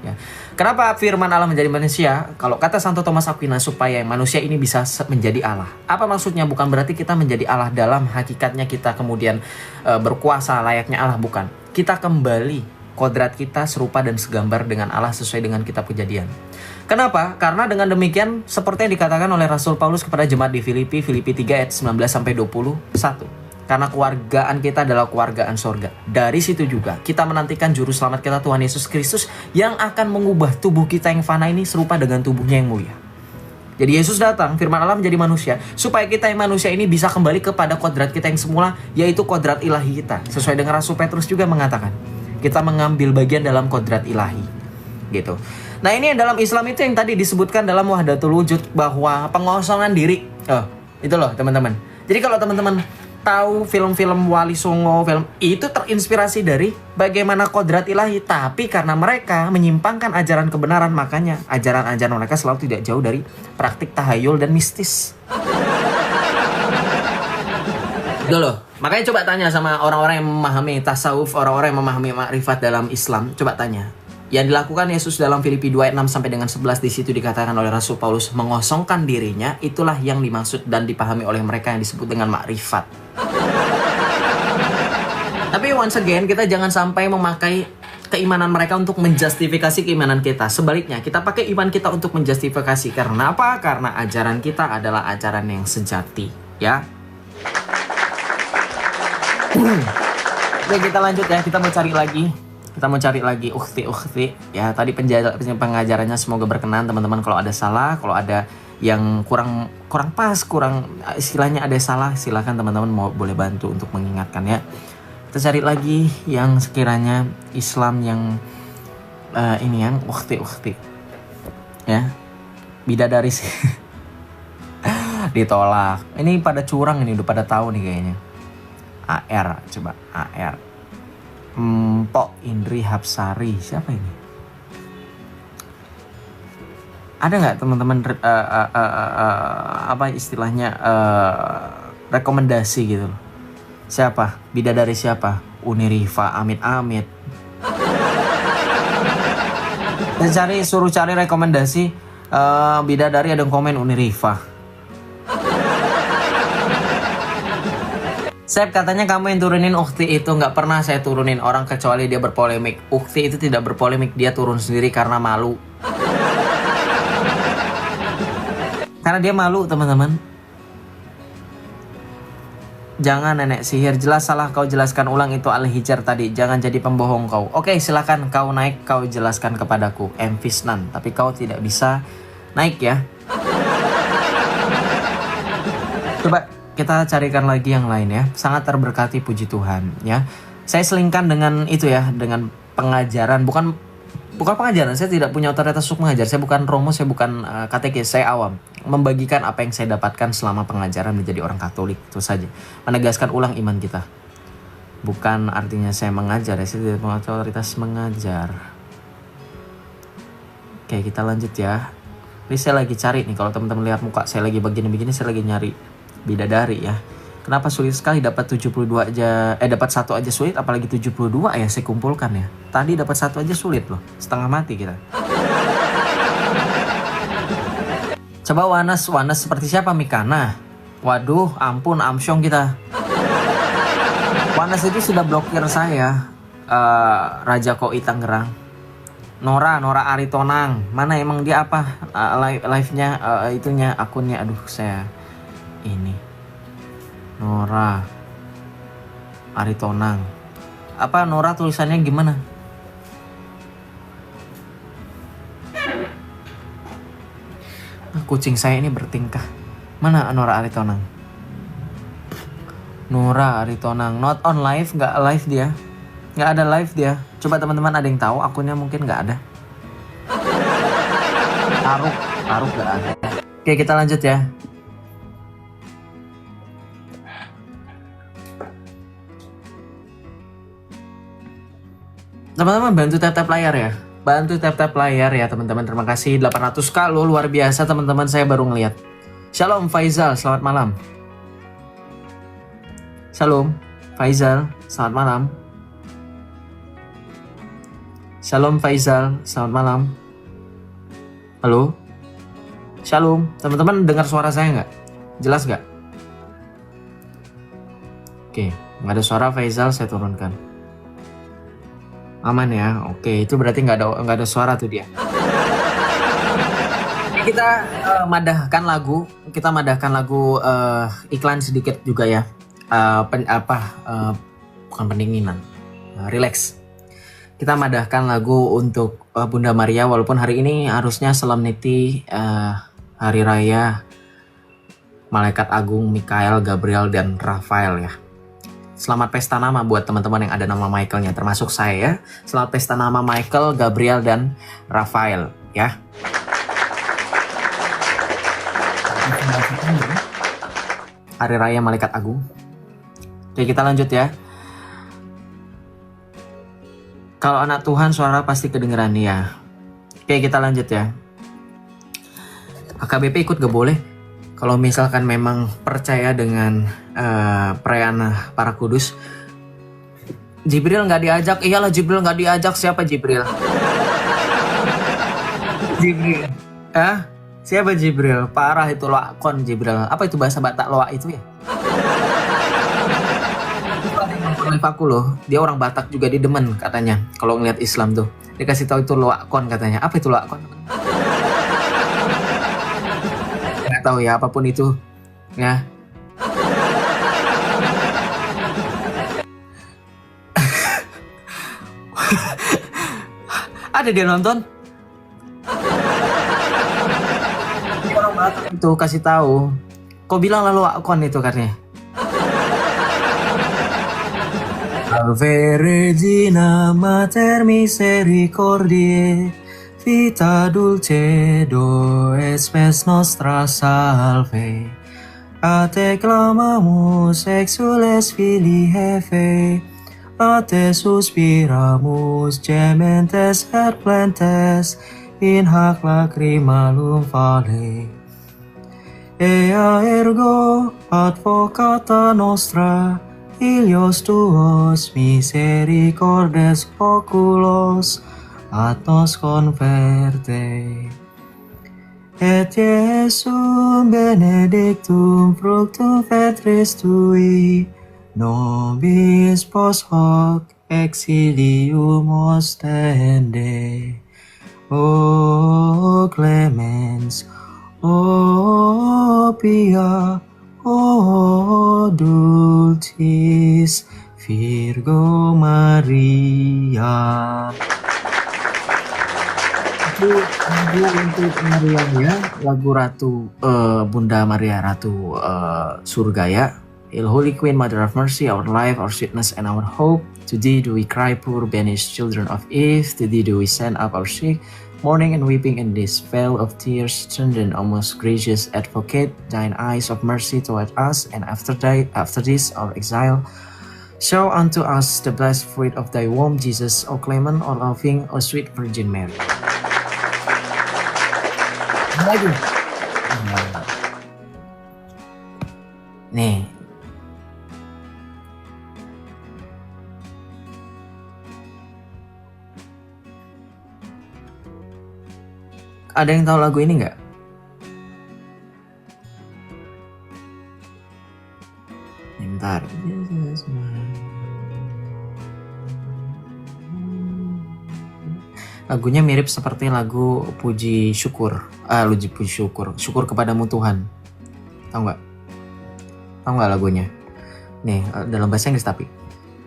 Speaker 3: Ya. Kenapa firman Allah menjadi manusia? Kalau kata Santo Thomas Aquinas, supaya manusia ini bisa menjadi Allah. Apa maksudnya? Bukan berarti kita menjadi Allah dalam hakikatnya kita kemudian berkuasa layaknya Allah, bukan. Kita kembali kodrat kita serupa dan segambar dengan Allah sesuai dengan kitab Kejadian. Kenapa? Karena dengan demikian seperti yang dikatakan oleh Rasul Paulus kepada jemaat di Filipi 3 ayat 19-21. Karena keluargaan kita adalah keluargaan sorga. Dari situ juga kita menantikan juru selamat kita Tuhan Yesus Kristus yang akan mengubah tubuh kita yang fana ini serupa dengan tubuhnya yang mulia. Jadi Yesus datang, firman Allah menjadi manusia, supaya kita yang manusia ini bisa kembali kepada kodrat kita yang semula, yaitu kodrat ilahi kita. Sesuai dengan Rasul Petrus juga mengatakan, kita mengambil bagian dalam kodrat ilahi. Gitu. Nah ini yang dalam Islam itu yang tadi disebutkan dalam Wahdatul Wujud, bahwa pengosongan diri. Oh, itu loh teman-teman. Jadi kalau teman-teman tahu film-film Wali Songo, film itu terinspirasi dari bagaimana kodrat ilahi, tapi karena mereka menyimpangkan ajaran kebenaran, makanya ajaran-ajaran mereka selalu tidak jauh dari praktik tahayul dan mistis. Dulu, makanya coba tanya sama orang-orang yang memahami tasawuf, orang-orang yang memahami makrifat dalam Islam, coba tanya. Yang dilakukan Yesus dalam Filipi 2 ayat 6 sampai dengan 11, di situ dikatakan oleh Rasul Paulus mengosongkan dirinya, itulah yang dimaksud dan dipahami oleh mereka yang disebut dengan makrifat. Tapi once again, kita jangan sampai memakai keimanan mereka untuk menjustifikasi keimanan kita. Sebaliknya, kita pakai iman kita untuk menjustifikasi. Karena apa? Karena ajaran kita adalah ajaran yang sejati, ya. Oke, kita lanjut ya. Kita mau cari lagi ukhti. Ya, tadi pengajarannya semoga berkenan teman-teman. Kalau ada salah, kalau ada yang kurang pas, istilahnya ada salah, silakan teman-teman boleh bantu untuk mengingatkan ya. Kita cari lagi yang sekiranya Islam yang ini yang ukhti. Ya. Bidadari sih. Ditolak. Ini pada curang ini, udah pada tahu nih kayaknya. AR, coba AR. Mpok Indri Hapsari, siapa ini? Ada nggak teman-teman apa istilahnya rekomendasi gitu? Siapa? Bidadari siapa? Unirifa, amit-amit. Suruh cari rekomendasi bidadari, ada yang komen Unirifa. Sep, katanya kamu yang turunin ukhti itu. Nggak pernah saya turunin orang kecuali dia berpolemik. Ukhti itu tidak berpolemik, dia turun sendiri karena malu. Karena dia malu teman-teman. Jangan nenek sihir, jelas salah kau jelaskan ulang itu Al-Hijr tadi. Jangan jadi pembohong kau. Oke, silakan kau naik, kau jelaskan kepadaku Fisnan. Tapi kau tidak bisa naik ya. Coba kita carikan lagi yang lain ya. Sangat terberkati, puji Tuhan ya. Saya selingkan dengan itu ya, dengan pengajaran, bukan pengajaran. Saya tidak punya otoritas untuk mengajar. Saya bukan romo, saya bukan katekis, saya awam. Membagikan apa yang saya dapatkan selama pengajaran menjadi orang Katolik, itu saja. Menegaskan ulang iman kita. Bukan artinya saya mengajar ya, saya tidak punya otoritas mengajar. Oke, kita lanjut ya. Ini saya lagi cari nih, kalau teman-teman lihat muka saya lagi begini-begini, saya lagi nyari bidadari ya. Kenapa sulit sekali dapat 72 aja, dapat 1 aja sulit, apalagi 72 ya saya kumpulkan ya. Tadi dapat 1 aja sulit loh, setengah mati kita. Coba Wanas seperti siapa? Mikana. Waduh, ampun, amsyong kita. Wanas itu sudah blokir saya. Raja Koi Tangerang. Nora Aritonang. Mana emang dia apa? Live-nya, itunya, akunnya. Aduh, saya ini Nora Aritonang. Apa Nora tulisannya gimana? Kucing saya ini bertingkah. Mana Nora Aritonang? Nora Aritonang not on live, nggak live dia. Nggak ada live dia. Coba teman-teman ada yang tahu akunnya, mungkin nggak ada. Taruh nggak ada. Oke, kita lanjut ya. Teman-teman bantu tap-tap layar ya. Bantu tap-tap layar ya teman-teman. Terima kasih 800k lo, luar biasa teman-teman, saya baru ngeliat. Shalom Faizal, selamat malam. Shalom Faizal, selamat malam. Shalom Faizal, selamat malam. Halo. Shalom, teman-teman dengar suara saya nggak? Jelas nggak? Oke, nggak ada suara Faizal, saya turunkan.
Speaker 1: Aman ya. Oke, itu berarti nggak ada suara tuh dia. Kita madahkan lagu. Kita madahkan lagu iklan sedikit juga ya. Bukan pendinginan. Relax. Kita madahkan lagu untuk Bunda Maria walaupun hari ini harusnya solemnity hari raya Malaikat Agung Mikael, Gabriel dan Rafael ya. Selamat pesta nama buat teman-teman yang ada nama Michaelnya, termasuk saya ya. Selamat pesta nama Michael, Gabriel dan Rafael ya. Hari Raya Malaikat Agung. Oke, kita lanjut ya. Kalau anak Tuhan suara pasti kedengeran ya. Oke, kita lanjut ya. AKBP ikut gak boleh. Kalau misalkan memang percaya dengan perayaan para kudus. Jibril nggak diajak. Iyalah Jibril nggak diajak. Siapa Jibril? Jibril. Siapa Jibril? Parah itu loakon Jibril. Apa itu bahasa Batak loak itu ya? Aku loh, dia orang Batak juga didemen katanya. Kalau ngeliat Islam tuh, dia kasih tahu itu loakon katanya. Apa itu loakon? Nggak tahu ya, apapun itu ya. Ada dia nonton. Orang Batak itu kasih tahu. Kau bilang lalu akon itu katanya. Ave Regina Mater Misericordiae, vita dulce do espes nostra salve. A te clamamus exules filii Hevae, a te suspiramus gementes et plentes in hac lacrimalum vale. Ea ergo advocata nostra, Ilios tuos misericordes oculos ad nos converte. Et Iesum benedictum fructum ventris tui, nobis post hoc exilium ostende. O clemens, o pia, O dulcis Virgo Maria. Itu lagu untuk Maria ya, lagu Ratu Bunda Maria, Ratu Surga ya. Hail Holy Queen, Mother of Mercy, our life, our sweetness, and our hope. To thee do we cry, poor banished children of Eve. To thee do we send up our sick, mourning and weeping in this vale of tears. Turn then, O most gracious Advocate, thine eyes of mercy toward us, and after this our exile, show unto us the blessed fruit of thy womb, Jesus, O clement, O loving, O sweet Virgin Mary. Lagi. Nih. Ada yang tahu lagu ini nggak? Bentar. Lagunya mirip seperti lagu Puji Syukur. Puji Syukur. Syukur kepadamu Tuhan. Tahu nggak? Tahu nggak lagunya? Nih, dalam bahasa Inggris tapi.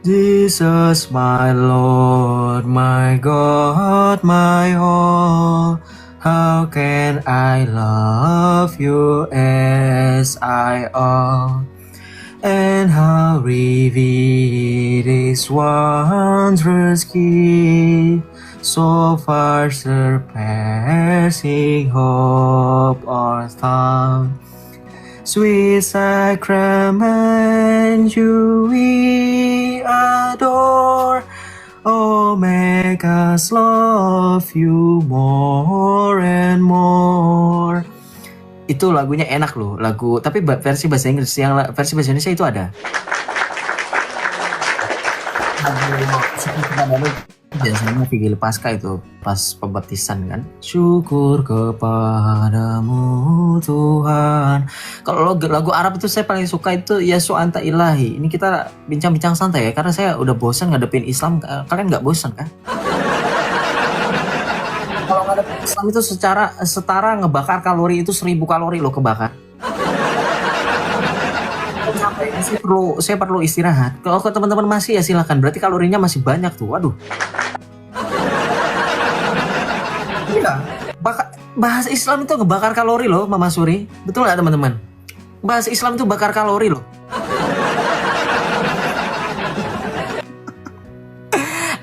Speaker 1: Jesus my Lord, my God, my all. How can I love you as I ought? And how reveal this wondrous gift, so far surpassing hope or thought. Sweet sacrament you we adore, oh, make us love you more and more. Itu lagunya enak loh, lagu tapi versi bahasa Inggris, yang versi bahasa Indonesia itu ada. Lagu biasanya Vigil Pasca itu pas pembaptisan kan. Syukur kepadamu Tuhan. Kalau lagu Arab itu saya paling suka itu Yasu Anta Ilahi. Ini kita bincang-bincang santai ya, karena saya udah bosan ngadepin Islam. Kalian nggak bosan kan? Kalau ngadepin Islam itu setara ngebakar kalori itu 1000 kalori loh kebakar. Saya perlu istirahat. Kalau ke teman-teman masih ya silakan. Berarti kalorinya masih banyak tuh. Waduh. Iya. Bahasa Islam itu ngebakar kalori loh, Mama Suri. Betul nggak teman-teman? Bahasa Islam itu bakar kalori loh.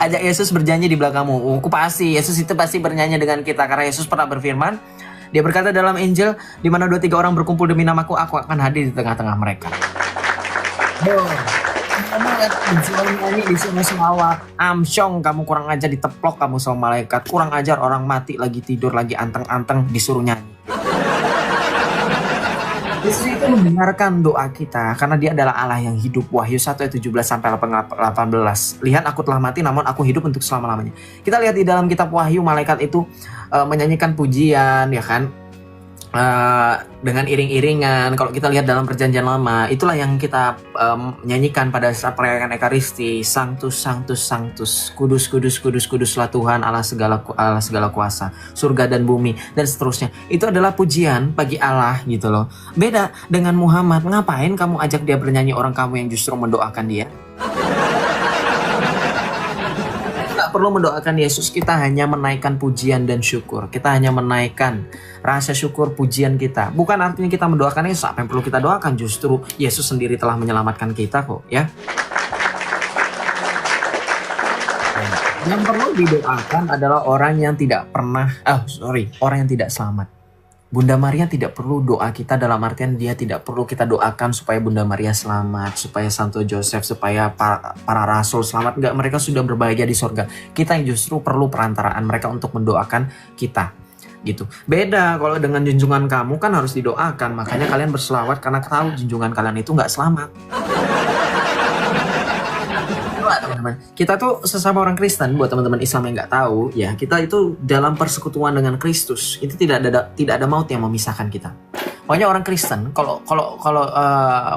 Speaker 1: Ajak Yesus berjanji di belakangmu. Aku pasti Yesus itu pasti bernyanyi dengan kita karena Yesus pernah berfirman. Dia berkata dalam Injil, di mana 2-3 orang berkumpul demi namaku, aku akan hadir di tengah-tengah mereka. Di sini semua Amsyong, kamu kurang ajar diteplok kamu sama malaikat. Kurang ajar orang mati lagi tidur lagi anteng-anteng disuruh nyanyi. Yesus itu mendengarkan doa kita karena dia adalah Allah yang hidup. Wahyu 1 ayat 17 sampai 18. Lihat aku telah mati namun aku hidup untuk selama-lamanya. Kita lihat di dalam kitab Wahyu malaikat itu menyanyikan pujian ya kan. Dengan iring-iringan. Kalau kita lihat dalam perjanjian lama, itulah yang kita nyanyikan pada saat perayaan Ekaristi. Sanctus, Sanctus, Sanctus, Kudus, Kudus, Kudus, Kuduslah Tuhan Allah segala kuasa, surga dan bumi dan seterusnya. Itu adalah pujian bagi Allah gitu loh. Beda dengan Muhammad. Ngapain kamu ajak dia bernyanyi orang kamu yang justru mendoakan dia? Perlu mendoakan Yesus, kita hanya menaikkan pujian dan syukur. Kita hanya menaikkan rasa syukur pujian kita. Bukan artinya kita mendoakan Yesus. Apa yang perlu kita doakan? Justru Yesus sendiri telah menyelamatkan kita kok ya. Yang perlu didoakan adalah orang yang tidak orang yang tidak selamat. Bunda Maria tidak perlu doa kita dalam artian dia tidak perlu kita doakan supaya Bunda Maria selamat, supaya Santo Joseph, supaya para rasul selamat. Enggak, mereka sudah berbahagia di sorga. Kita yang justru perlu perantaraan mereka untuk mendoakan kita. Gitu. Beda kalau dengan junjungan kamu kan harus didoakan. Makanya kalian berselawat karena tahu junjungan kalian itu nggak selamat. Teman-teman, kita tuh sesama orang Kristen, buat teman-teman Islam yang nggak tahu ya, kita itu dalam persekutuan dengan Kristus itu tidak ada maut yang memisahkan kita. Pokoknya orang Kristen kalau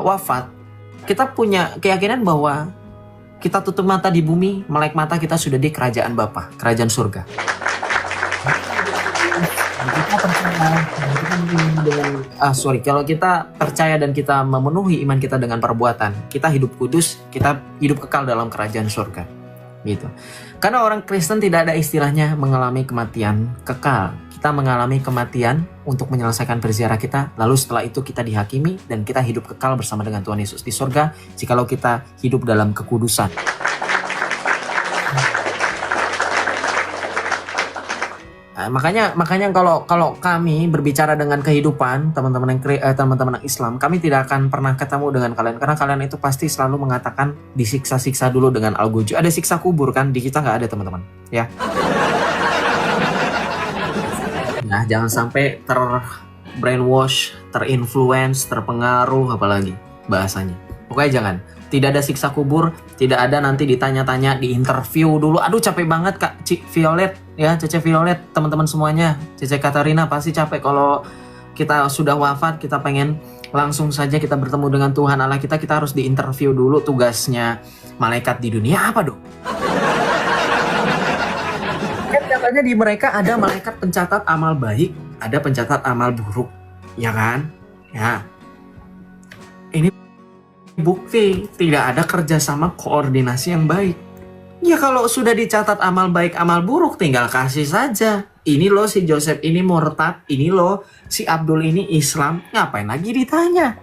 Speaker 1: wafat, kita punya keyakinan bahwa kita tutup mata di bumi, melek mata kita sudah di kerajaan Bapa, kerajaan surga. Kalau kita percaya dan kita memenuhi iman kita dengan perbuatan, kita hidup kudus, kita hidup kekal dalam kerajaan surga. Gitu. Karena orang Kristen tidak ada istilahnya mengalami kematian kekal. Kita mengalami kematian untuk menyelesaikan perziarah kita, lalu setelah itu kita dihakimi dan kita hidup kekal bersama dengan Tuhan Yesus di surga jikalau kita hidup dalam kekudusan. Makanya kalau kami berbicara dengan kehidupan teman-teman Islam, kami tidak akan pernah ketemu dengan kalian karena kalian itu pasti selalu mengatakan disiksa-siksa dulu dengan algojo. Ada siksa kubur kan, di kita nggak ada teman-teman ya. Nah, jangan sampai brainwash, terinfluence, terpengaruh apalagi bahasanya. Pokoknya jangan. Tidak ada siksa kubur, tidak ada nanti ditanya-tanya, diinterview dulu. Aduh capek banget Kak Violet ya, Cece Violet, teman-teman semuanya. Cece Katarina pasti capek kalau kita sudah wafat, kita pengen langsung saja kita bertemu dengan Tuhan Allah kita harus diinterview dulu. Tugasnya malaikat di dunia apa dong? Kan katanya di mereka ada malaikat pencatat amal baik, ada pencatat amal buruk, ya kan? Ya. Ini bukti tidak ada kerjasama koordinasi yang baik. Ya kalau sudah dicatat amal baik amal buruk tinggal kasih saja. Ini loh si Joseph ini murtad, ini loh si Abdul ini Islam. Ngapain lagi ditanya?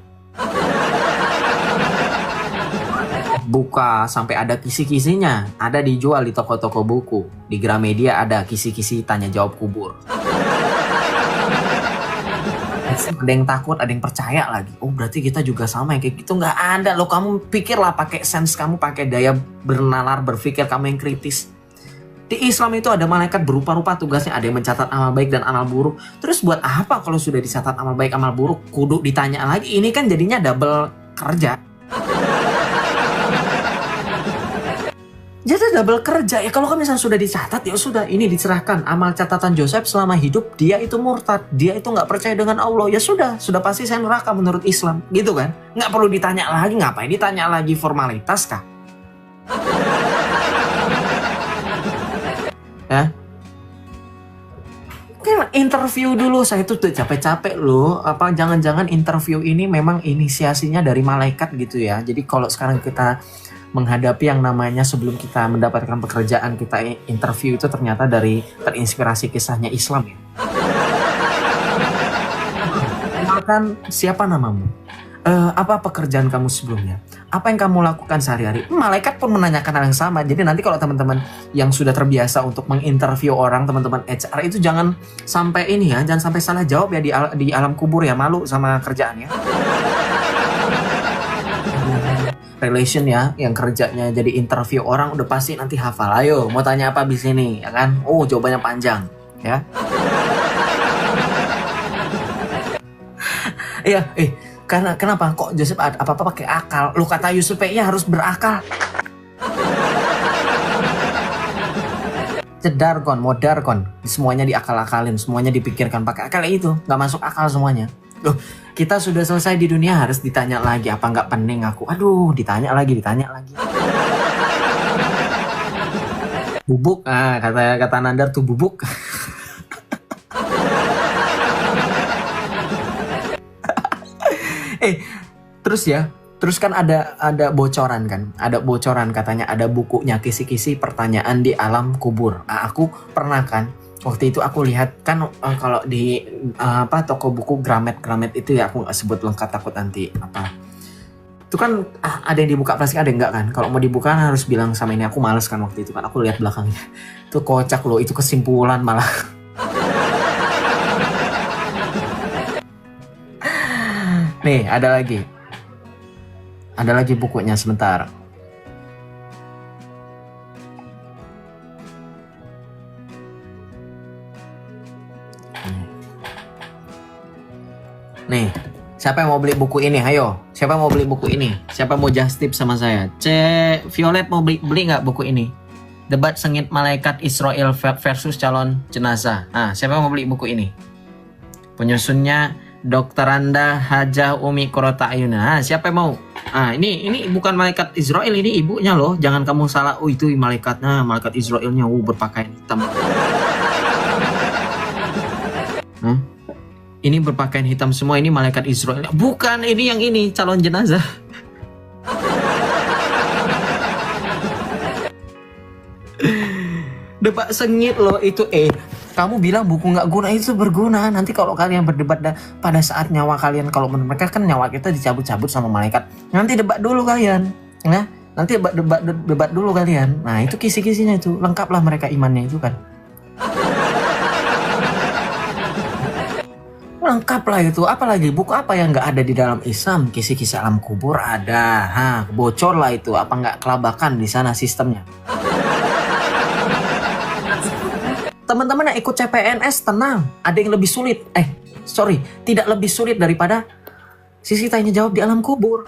Speaker 1: Buka sampai ada kisi-kisinya. Ada dijual di toko-toko buku. Di Gramedia ada kisi-kisi tanya jawab kubur. Ada yang takut, ada yang percaya lagi. Oh berarti kita juga sama yang kayak gitu. Nggak ada loh, kamu pikirlah pakai sense kamu, pakai daya bernalar, berpikir kamu yang kritis. Di Islam itu ada malaikat berupa-rupa tugasnya, ada yang mencatat amal baik dan amal buruk. Terus buat apa kalau sudah dicatat amal baik amal buruk kudu ditanya lagi? Ini kan jadinya double kerja.
Speaker 3: Jadi double kerja ya. Kalau misalnya sudah dicatat ya sudah, ini diserahkan amal catatan Joseph selama hidup, dia itu murtad, dia itu nggak percaya dengan Allah, ya sudah pasti saya neraka menurut Islam, gitu kan? Nggak perlu ditanya lagi, ngapain ditanya lagi, formalitas kah? Ya, kan interview dulu, saya itu udah capek-capek loh. Apa jangan-jangan interview ini memang inisiasinya dari malaikat gitu ya? Jadi kalau sekarang kita menghadapi yang namanya sebelum kita mendapatkan pekerjaan, kita interview itu ternyata terinspirasi kisahnya Islam ya. Kenalkan, siapa namamu? Apa pekerjaan kamu sebelumnya? Apa yang kamu lakukan sehari-hari? Malaikat pun menanyakan hal yang sama. Jadi nanti kalau teman-teman yang sudah terbiasa untuk menginterview orang, teman-teman HR itu jangan sampai ini ya, jangan sampai salah jawab ya di alam kubur ya, malu sama kerjaannya. Relation ya, yang kerjanya jadi interview orang udah pasti nanti hafal. Ayo, mau tanya apa di sini, ya kan? Oh, jawabannya panjang, ya. Iya, karena kenapa kok Joseph apa-apa pakai akal? Lu kata Yusuf ya harus berakal. Cedar kon, modar kon, semuanya diakal-akalin, semuanya dipikirkan pakai akal itu, nggak masuk akal semuanya. Loh, kita sudah selesai di dunia harus ditanya lagi, apa nggak pening aku? Aduh, ditanya lagi. Bubuk, kata Nandar tuh bubuk. Terus kan ada bocoran kan, katanya ada bukunya kisi-kisi pertanyaan di alam kubur. Aku pernah kan. Waktu itu aku lihat kan kalau di toko buku Gramet itu ya, aku nggak sebut lengkap takut nanti apa. Itu kan ada yang dibuka plastik, ada yang enggak kan. Kalau mau dibuka harus bilang sama ini, aku males kan waktu itu kan. Aku lihat belakangnya. Itu kocak loh, itu kesimpulan malah. Nih, ada lagi bukunya sebentar. Nih, siapa yang mau beli buku ini? Ayo, siapa mau beli buku ini? Siapa mau just tip sama saya? Violet mau beli nggak buku ini? Debat sengit malaikat Israel versus calon jenazah. Siapa yang mau beli buku ini? Penyusunnya Dr. Anda Hajah Umi Korota Ayuna. Siapa yang mau? Ini bukan malaikat Israel, ini ibunya loh. Jangan kamu salah. Oh, itu malaikatnya, malaikat Israelnya. Berpakaian hitam. Ini berpakaian hitam semua, ini malaikat Israel. Bukan, ini yang ini, calon jenazah. Debat sengit loh itu. Kamu bilang buku nggak guna, itu berguna. Nanti kalau kalian berdebat pada saat nyawa kalian, kalau menurut mereka kan nyawa kita dicabut-cabut sama malaikat. Nanti debat dulu kalian, ya. Nanti debat dulu kalian. Nah, itu kisi-kisinya itu. Lengkaplah mereka imannya itu kan. Lengkap lah itu. Apalagi buku apa yang nggak ada di dalam Islam? Kisi-kisi alam kubur ada. Bocor lah itu. Apa nggak kelabakan di sana sistemnya? Teman-teman yang ikut CPNS tenang. Ada yang lebih sulit. Tidak lebih sulit daripada sisi tanya jawab di alam kubur.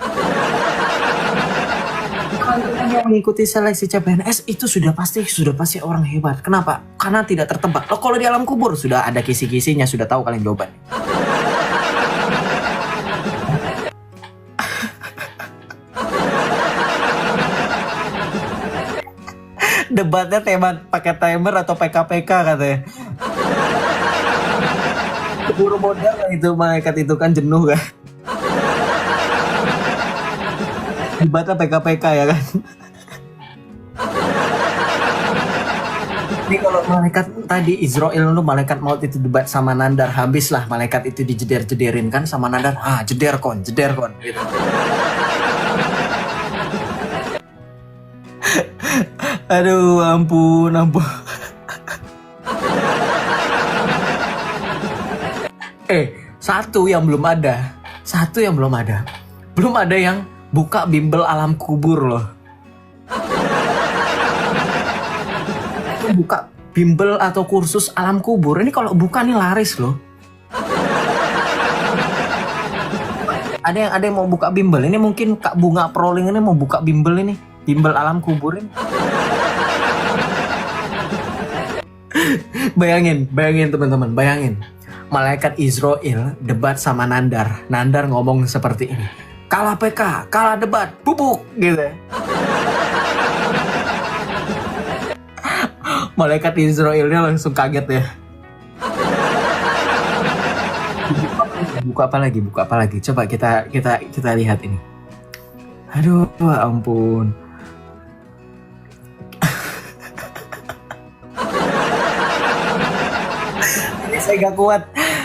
Speaker 3: Teman-teman yang mengikuti seleksi CPNS itu sudah pasti orang hebat. Kenapa? Karena tidak tertebak. Kalau di alam kubur sudah ada kisi-kisinya, sudah tahu kalian jawabannya. Debatnya pakai timer atau PKPK katanya. Keburu modal lah itu malaikat itu kan, jenuh kan. Debatnya PKPK ya kan. Ini kalau malaikat tadi Israel lu, malaikat maut itu debat sama Nandar, habislah malaikat itu dijeder-jederin kan sama Nandar. Jeder kon gitu. Aduh, ampun. Satu yang belum ada. Belum ada yang buka bimbel alam kubur loh. Buka bimbel atau kursus alam kubur. Ini kalau buka nih laris loh. Ada yang mau buka bimbel. Ini mungkin Kak Bunga Proling ini mau buka bimbel ini. Bimbel alam kubur ini. Bayangin teman-teman, bayangin. Malaikat Israel debat sama Nandar. Nandar ngomong seperti ini. Kalah PK, kalah debat, bubuk gitu. Malaikat Israelnya langsung kaget ya. Buku apa lagi? Coba kita lihat ini. Aduh, ampun. Ini saya gak kuat.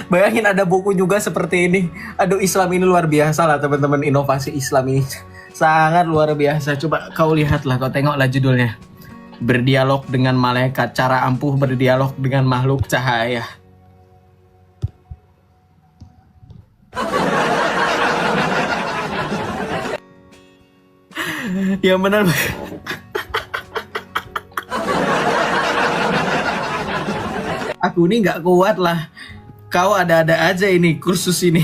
Speaker 3: Bayangin ada buku juga seperti ini. Aduh, Islam ini luar biasa lah teman-teman. Inovasi Islam ini sangat luar biasa. Coba kau lihatlah, kau tengoklah judulnya. Berdialog dengan malaikat, cara ampuh berdialog dengan makhluk cahaya. Ya benar. Aku ini nggak kuat lah. Kau ada-ada aja ini kursus ini.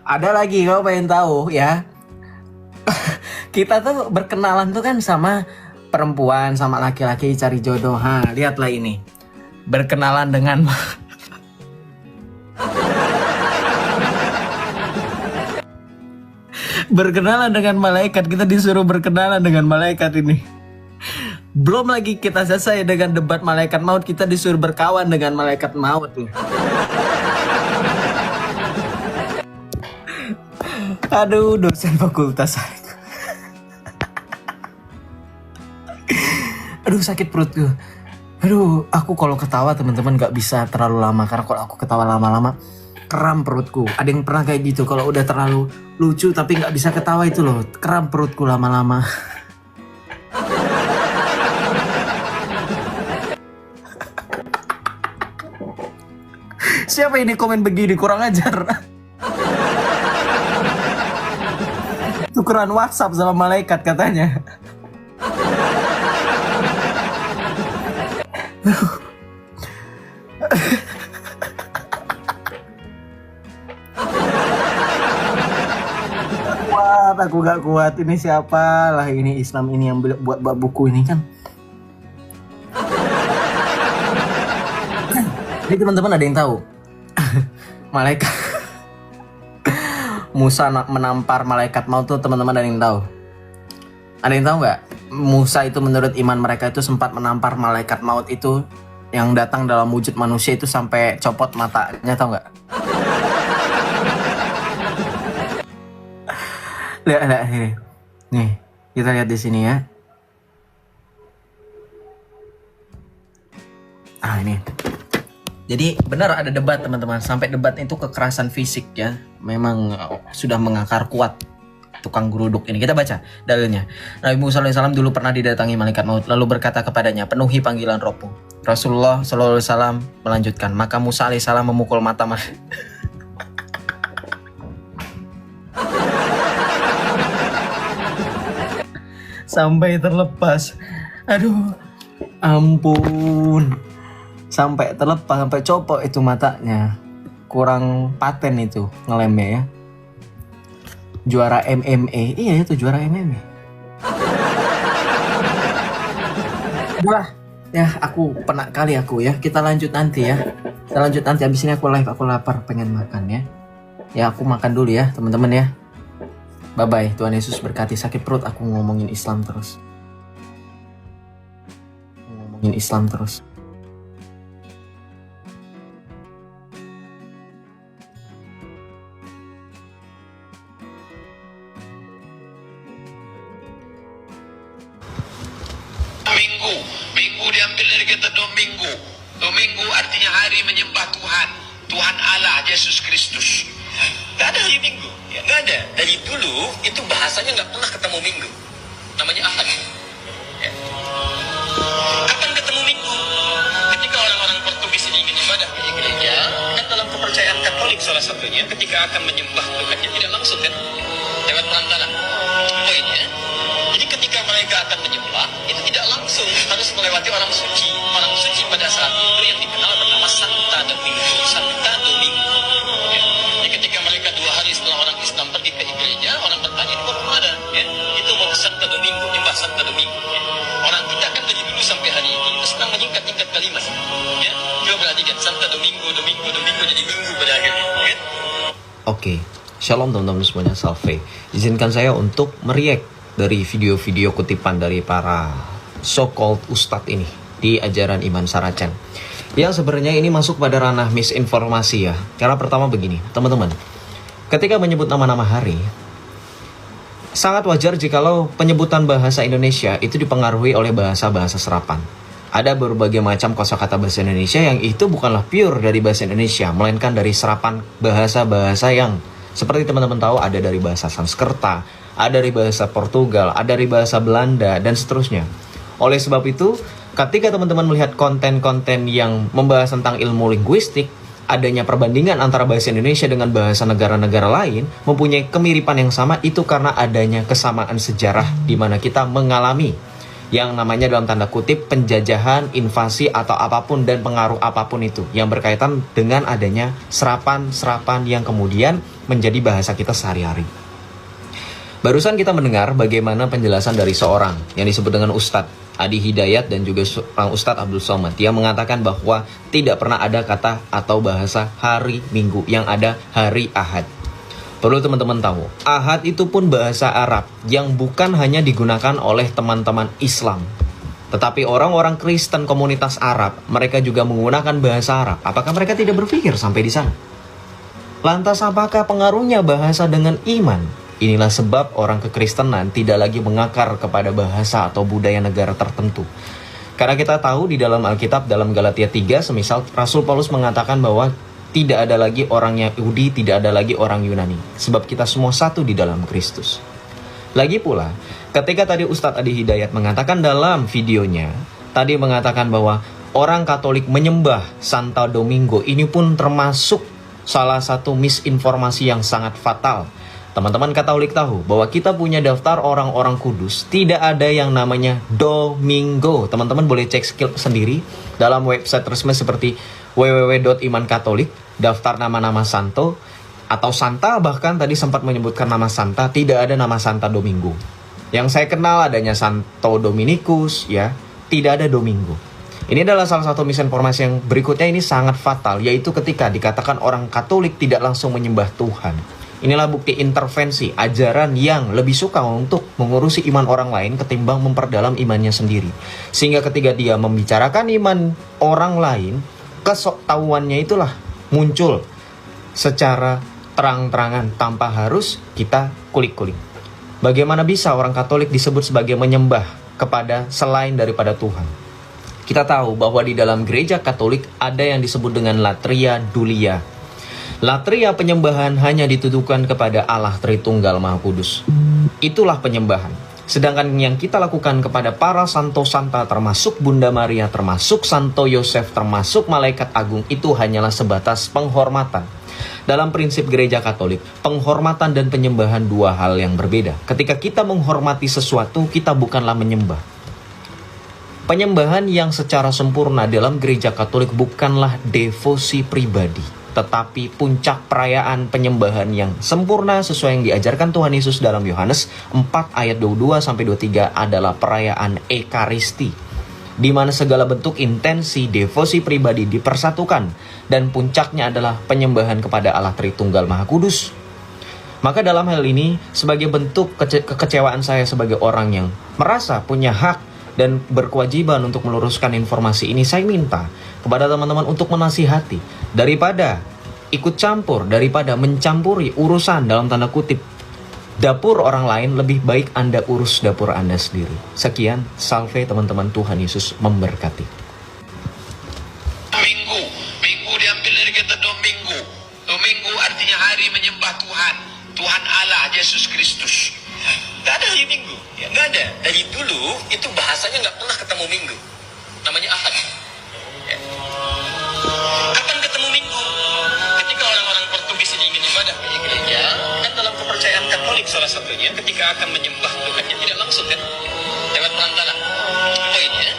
Speaker 3: Ada lagi kau pengen tahu ya? Kita tuh berkenalan tuh kan sama perempuan, sama laki-laki cari jodoh. Ha, lihatlah ini. Berkenalan dengan berkenalan dengan malaikat. Kita disuruh berkenalan dengan malaikat ini. Belum lagi kita selesai dengan debat malaikat maut, kita disuruh berkawan dengan malaikat maut tuh. Aduh, dosen fakultas. Aduh, sakit perutku. Aduh, aku kalau ketawa teman-teman gak bisa terlalu lama. Karena kalau aku ketawa lama-lama kram perutku. Ada yang pernah kayak gitu, kalau udah terlalu lucu tapi gak bisa ketawa itu loh, kram perutku lama-lama. Siapa ini komen begini, kurang ajar. Tukeran WhatsApp sama malaikat katanya. Aku gak kuat. Ini siapa lah ini Islam ini yang buat buku ini kan. Jadi teman-teman ada yang tahu malaikat Musa menampar malaikat maut tuh, teman-teman ada yang tahu? Ada yang tahu nggak? Musa itu menurut iman mereka itu sempat menampar malaikat maut itu yang datang dalam wujud manusia itu sampai copot matanya, tahu nggak? Lihat nih, kita lihat di sini ya. Ah ini. Jadi benar ada debat teman-teman. Sampai debat itu kekerasan fisik ya. Memang sudah mengakar kuat tukang geruduk ini. Kita baca dalilnya. Nabi Musa AS dulu pernah didatangi malaikat maut, lalu berkata kepadanya, penuhi panggilan rohmu. Rasulullah SAW melanjutkan, maka Musa AS memukul mata sampai terlepas. Aduh, ampun. Sampai terlepas, sampai copot itu matanya. Kurang paten itu ngelemnya ya. Juara MMA. Iya itu juara MMA. Udah ya, aku penak kali aku ya. Kita lanjut nanti ya. Kita lanjut nanti, abis ini aku live, aku lapar pengen makan ya. Ya aku makan dulu ya teman-teman ya. Bye-bye, Tuhan Yesus berkati. Sakit perut aku ngomongin Islam terus.
Speaker 7: Minggu diambil dari kata Domingo. Domingo artinya hari menyembah Tuhan. Tuhan Allah, Yesus Kristus. Gak ada hari Minggu. Ya, gak ada. Dari dulu itu bahasanya gak pernah ketemu Minggu. Namanya Ahad. Ya. Kapan ketemu Minggu? Ketika orang-orang Portugis ini ingin ibadah ke gereja, kan dalam kepercayaan Katolik salah satunya, ketika akan menyembah Tuhannya tidak langsung kan, lewat perantara. Poinnya, jadi ketika mereka akan menyembah, itu tidak langsung, harus melewati orang suci. Orang suci pada saat itu yang dikenal bernama Santa Domingo. Santa Domingo. Ya. Jadi ketika mereka 2 hari setelah orang Islam pergi ke gereja, orang bertanya, ini mau kemana? Ya. Itu mau ke Santa Domingo, nyembah Santa
Speaker 10: Santo Domingo. Ya. Orang kita kan dari dulu sampai hari ini itu sedang menyingkat-nyingkat kalimat. Ya. Coba perhatikan Santo Domingo jadi minggu pada akhirnya. Ya.
Speaker 1: Oke, shalom teman-teman semuanya, salve. Izinkan saya untuk meriak dari video-video kutipan dari para so-called ustadz ini di ajaran Iman Saracen. Yang sebenarnya ini masuk pada ranah misinformasi ya. Karena pertama begini, teman-teman. Ketika menyebut nama-nama hari, sangat wajar jikalau penyebutan bahasa Indonesia itu dipengaruhi oleh bahasa-bahasa serapan. Ada berbagai macam kosakata bahasa Indonesia yang itu bukanlah pure dari bahasa Indonesia, melainkan dari serapan bahasa-bahasa yang seperti teman-teman tahu ada dari bahasa Sanskerta, ada dari bahasa Portugal, ada dari bahasa Belanda, dan seterusnya. Oleh sebab itu, ketika teman-teman melihat konten-konten yang membahas tentang ilmu linguistik, adanya perbandingan antara bahasa Indonesia dengan bahasa negara-negara lain mempunyai kemiripan yang sama, itu karena adanya kesamaan sejarah di mana kita mengalami yang namanya dalam tanda kutip penjajahan, invasi atau apapun dan pengaruh apapun itu yang berkaitan dengan adanya serapan-serapan yang kemudian menjadi bahasa kita sehari-hari. Barusan kita mendengar bagaimana penjelasan dari seorang yang disebut dengan Ustadz Adi Hidayat dan juga Ustadz Abdul Somad yang mengatakan bahwa tidak pernah ada kata atau bahasa hari Minggu, yang ada hari Ahad. Perlu teman-teman tahu, Ahad itu pun bahasa Arab yang bukan hanya digunakan oleh teman-teman Islam, tetapi orang-orang Kristen komunitas Arab, mereka juga menggunakan bahasa Arab. Apakah mereka tidak berpikir sampai di sana? Lantas apakah pengaruhnya bahasa dengan iman? Inilah sebab orang kekristenan tidak lagi mengakar kepada bahasa atau budaya negara tertentu. Karena kita tahu di dalam Alkitab, dalam Galatia 3, semisal Rasul Paulus mengatakan bahwa tidak ada lagi orang Yahudi, tidak ada lagi orang Yunani. Sebab kita semua satu di dalam Kristus. Lagi pula, ketika tadi Ustadz Adi Hidayat mengatakan dalam videonya, tadi mengatakan bahwa orang Katolik menyembah Santo Domingo, ini pun termasuk salah satu misinformasi yang sangat fatal. Teman-teman Katolik tahu bahwa kita punya daftar orang-orang kudus, tidak ada yang namanya Domingo. Teman-teman boleh cek sendiri dalam website resmi seperti www.imankatolik, daftar nama-nama santo atau santa, bahkan tadi sempat menyebutkan nama santa, tidak ada nama Santa Domingo. Yang saya kenal adanya Santo Dominikus, ya, tidak ada Domingo. Ini adalah salah satu misinformasi yang berikutnya, ini sangat fatal, yaitu ketika dikatakan orang Katolik tidak langsung menyembah Tuhan. Inilah bukti intervensi ajaran yang lebih suka untuk mengurusi iman orang lain ketimbang memperdalam imannya sendiri. Sehingga ketika dia membicarakan iman orang lain, kesoktahuannya itulah muncul secara terang-terangan tanpa harus kita kulik-kulik. Bagaimana bisa orang Katolik disebut sebagai menyembah kepada selain daripada Tuhan? Kita tahu bahwa di dalam gereja Katolik ada yang disebut dengan latria dulia. Latria penyembahan hanya ditujukan kepada Allah Tritunggal Maha Kudus. Itulah penyembahan. Sedangkan yang kita lakukan kepada para santo santa, termasuk Bunda Maria, termasuk Santo Yosef, termasuk malaikat agung, itu hanyalah sebatas penghormatan. Dalam prinsip gereja Katolik, penghormatan dan penyembahan dua hal yang berbeda. Ketika kita menghormati sesuatu, kita bukanlah menyembah. Penyembahan yang secara sempurna dalam gereja Katolik bukanlah devosi pribadi, tetapi puncak perayaan penyembahan yang sempurna sesuai yang diajarkan Tuhan Yesus dalam Yohanes 4 ayat 22-23 adalah perayaan Ekaristi, di mana segala bentuk intensi devosi pribadi dipersatukan dan puncaknya adalah penyembahan kepada Allah Tritunggal Maha Kudus. Maka dalam hal ini, sebagai bentuk kekecewaan saya sebagai orang yang merasa punya hak dan berkewajiban untuk meluruskan informasi ini, saya minta kepada teman-teman untuk menasihati, daripada ikut campur, daripada mencampuri urusan dalam tanda kutip dapur orang lain, lebih baik Anda urus dapur Anda sendiri. Sekian, salve teman-teman, Tuhan Yesus memberkati.
Speaker 7: Minggu diambil dari kata Domingo. Domingo artinya hari menyembah Tuhan, Tuhan Allah Yesus Kristus. Gak ada hari Minggu, ya gak ada. Dari dulu itu bahasanya gak pernah ketemu Minggu, namanya Ahad. Ya. Kapan ketemu Minggu? Ketika orang-orang Portugis ini ingin ibadah ke gereja, kan dalam kepercayaan Katolik salah satunya, ketika akan menyembah Tuhannya tidak langsung kan, lewat perantara. Poinnya,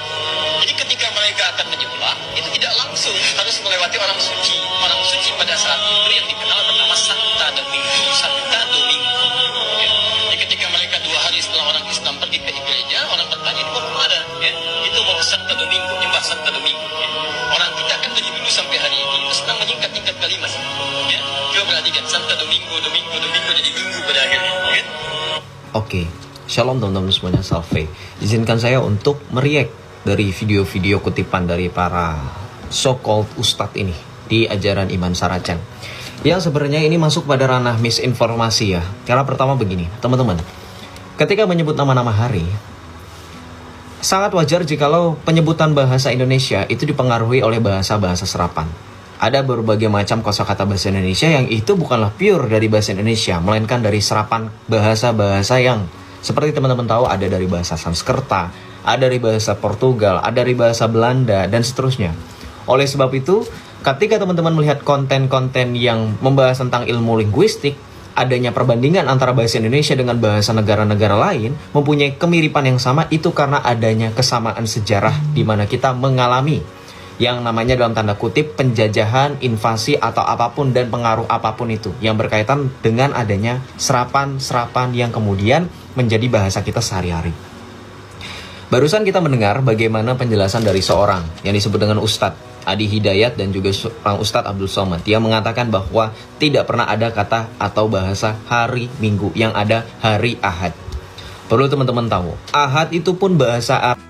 Speaker 7: jadi ketika mereka akan menyembah, itu tidak langsung, harus melewati orang suci. Orang suci pada saat itu yang dikenal bernama Santa Domingo. Santa Domingo. Ya. Jadi ketika mereka 2 hari setelah orang Islam pergi ke gereja, orang
Speaker 1: Oke, shalom teman-teman semuanya, salve. Izinkan saya untuk mereact dari video-video kutipan dari para so-called ustadz ini di ajaran Iman Saracen. Yang sebenarnya ini masuk pada ranah misinformasi ya. Karena pertama begini, teman-teman. Ketika menyebut nama-nama hari, sangat wajar jikalau penyebutan bahasa Indonesia itu dipengaruhi oleh bahasa-bahasa serapan. Ada berbagai macam kosakata bahasa Indonesia yang itu bukanlah pure dari bahasa Indonesia, melainkan dari serapan bahasa-bahasa yang seperti teman-teman tahu ada dari bahasa Sanskerta, ada dari bahasa Portugal, ada dari bahasa Belanda, dan seterusnya. Oleh sebab itu, ketika teman-teman melihat konten-konten yang membahas tentang ilmu linguistik, adanya perbandingan antara bahasa Indonesia dengan bahasa negara-negara lain mempunyai kemiripan yang sama, itu karena adanya kesamaan sejarah di mana kita mengalami yang namanya dalam tanda kutip penjajahan, invasi atau apapun dan pengaruh apapun itu yang berkaitan dengan adanya serapan-serapan yang kemudian menjadi bahasa kita sehari-hari. Barusan kita mendengar bagaimana penjelasan dari seorang yang disebut dengan Ustadz Adi Hidayat dan juga seorang Ustadz Abdul Somad. Dia mengatakan bahwa tidak pernah ada kata atau bahasa hari Minggu, yang ada hari Ahad. Perlu teman-teman tahu, Ahad itu pun bahasa Arab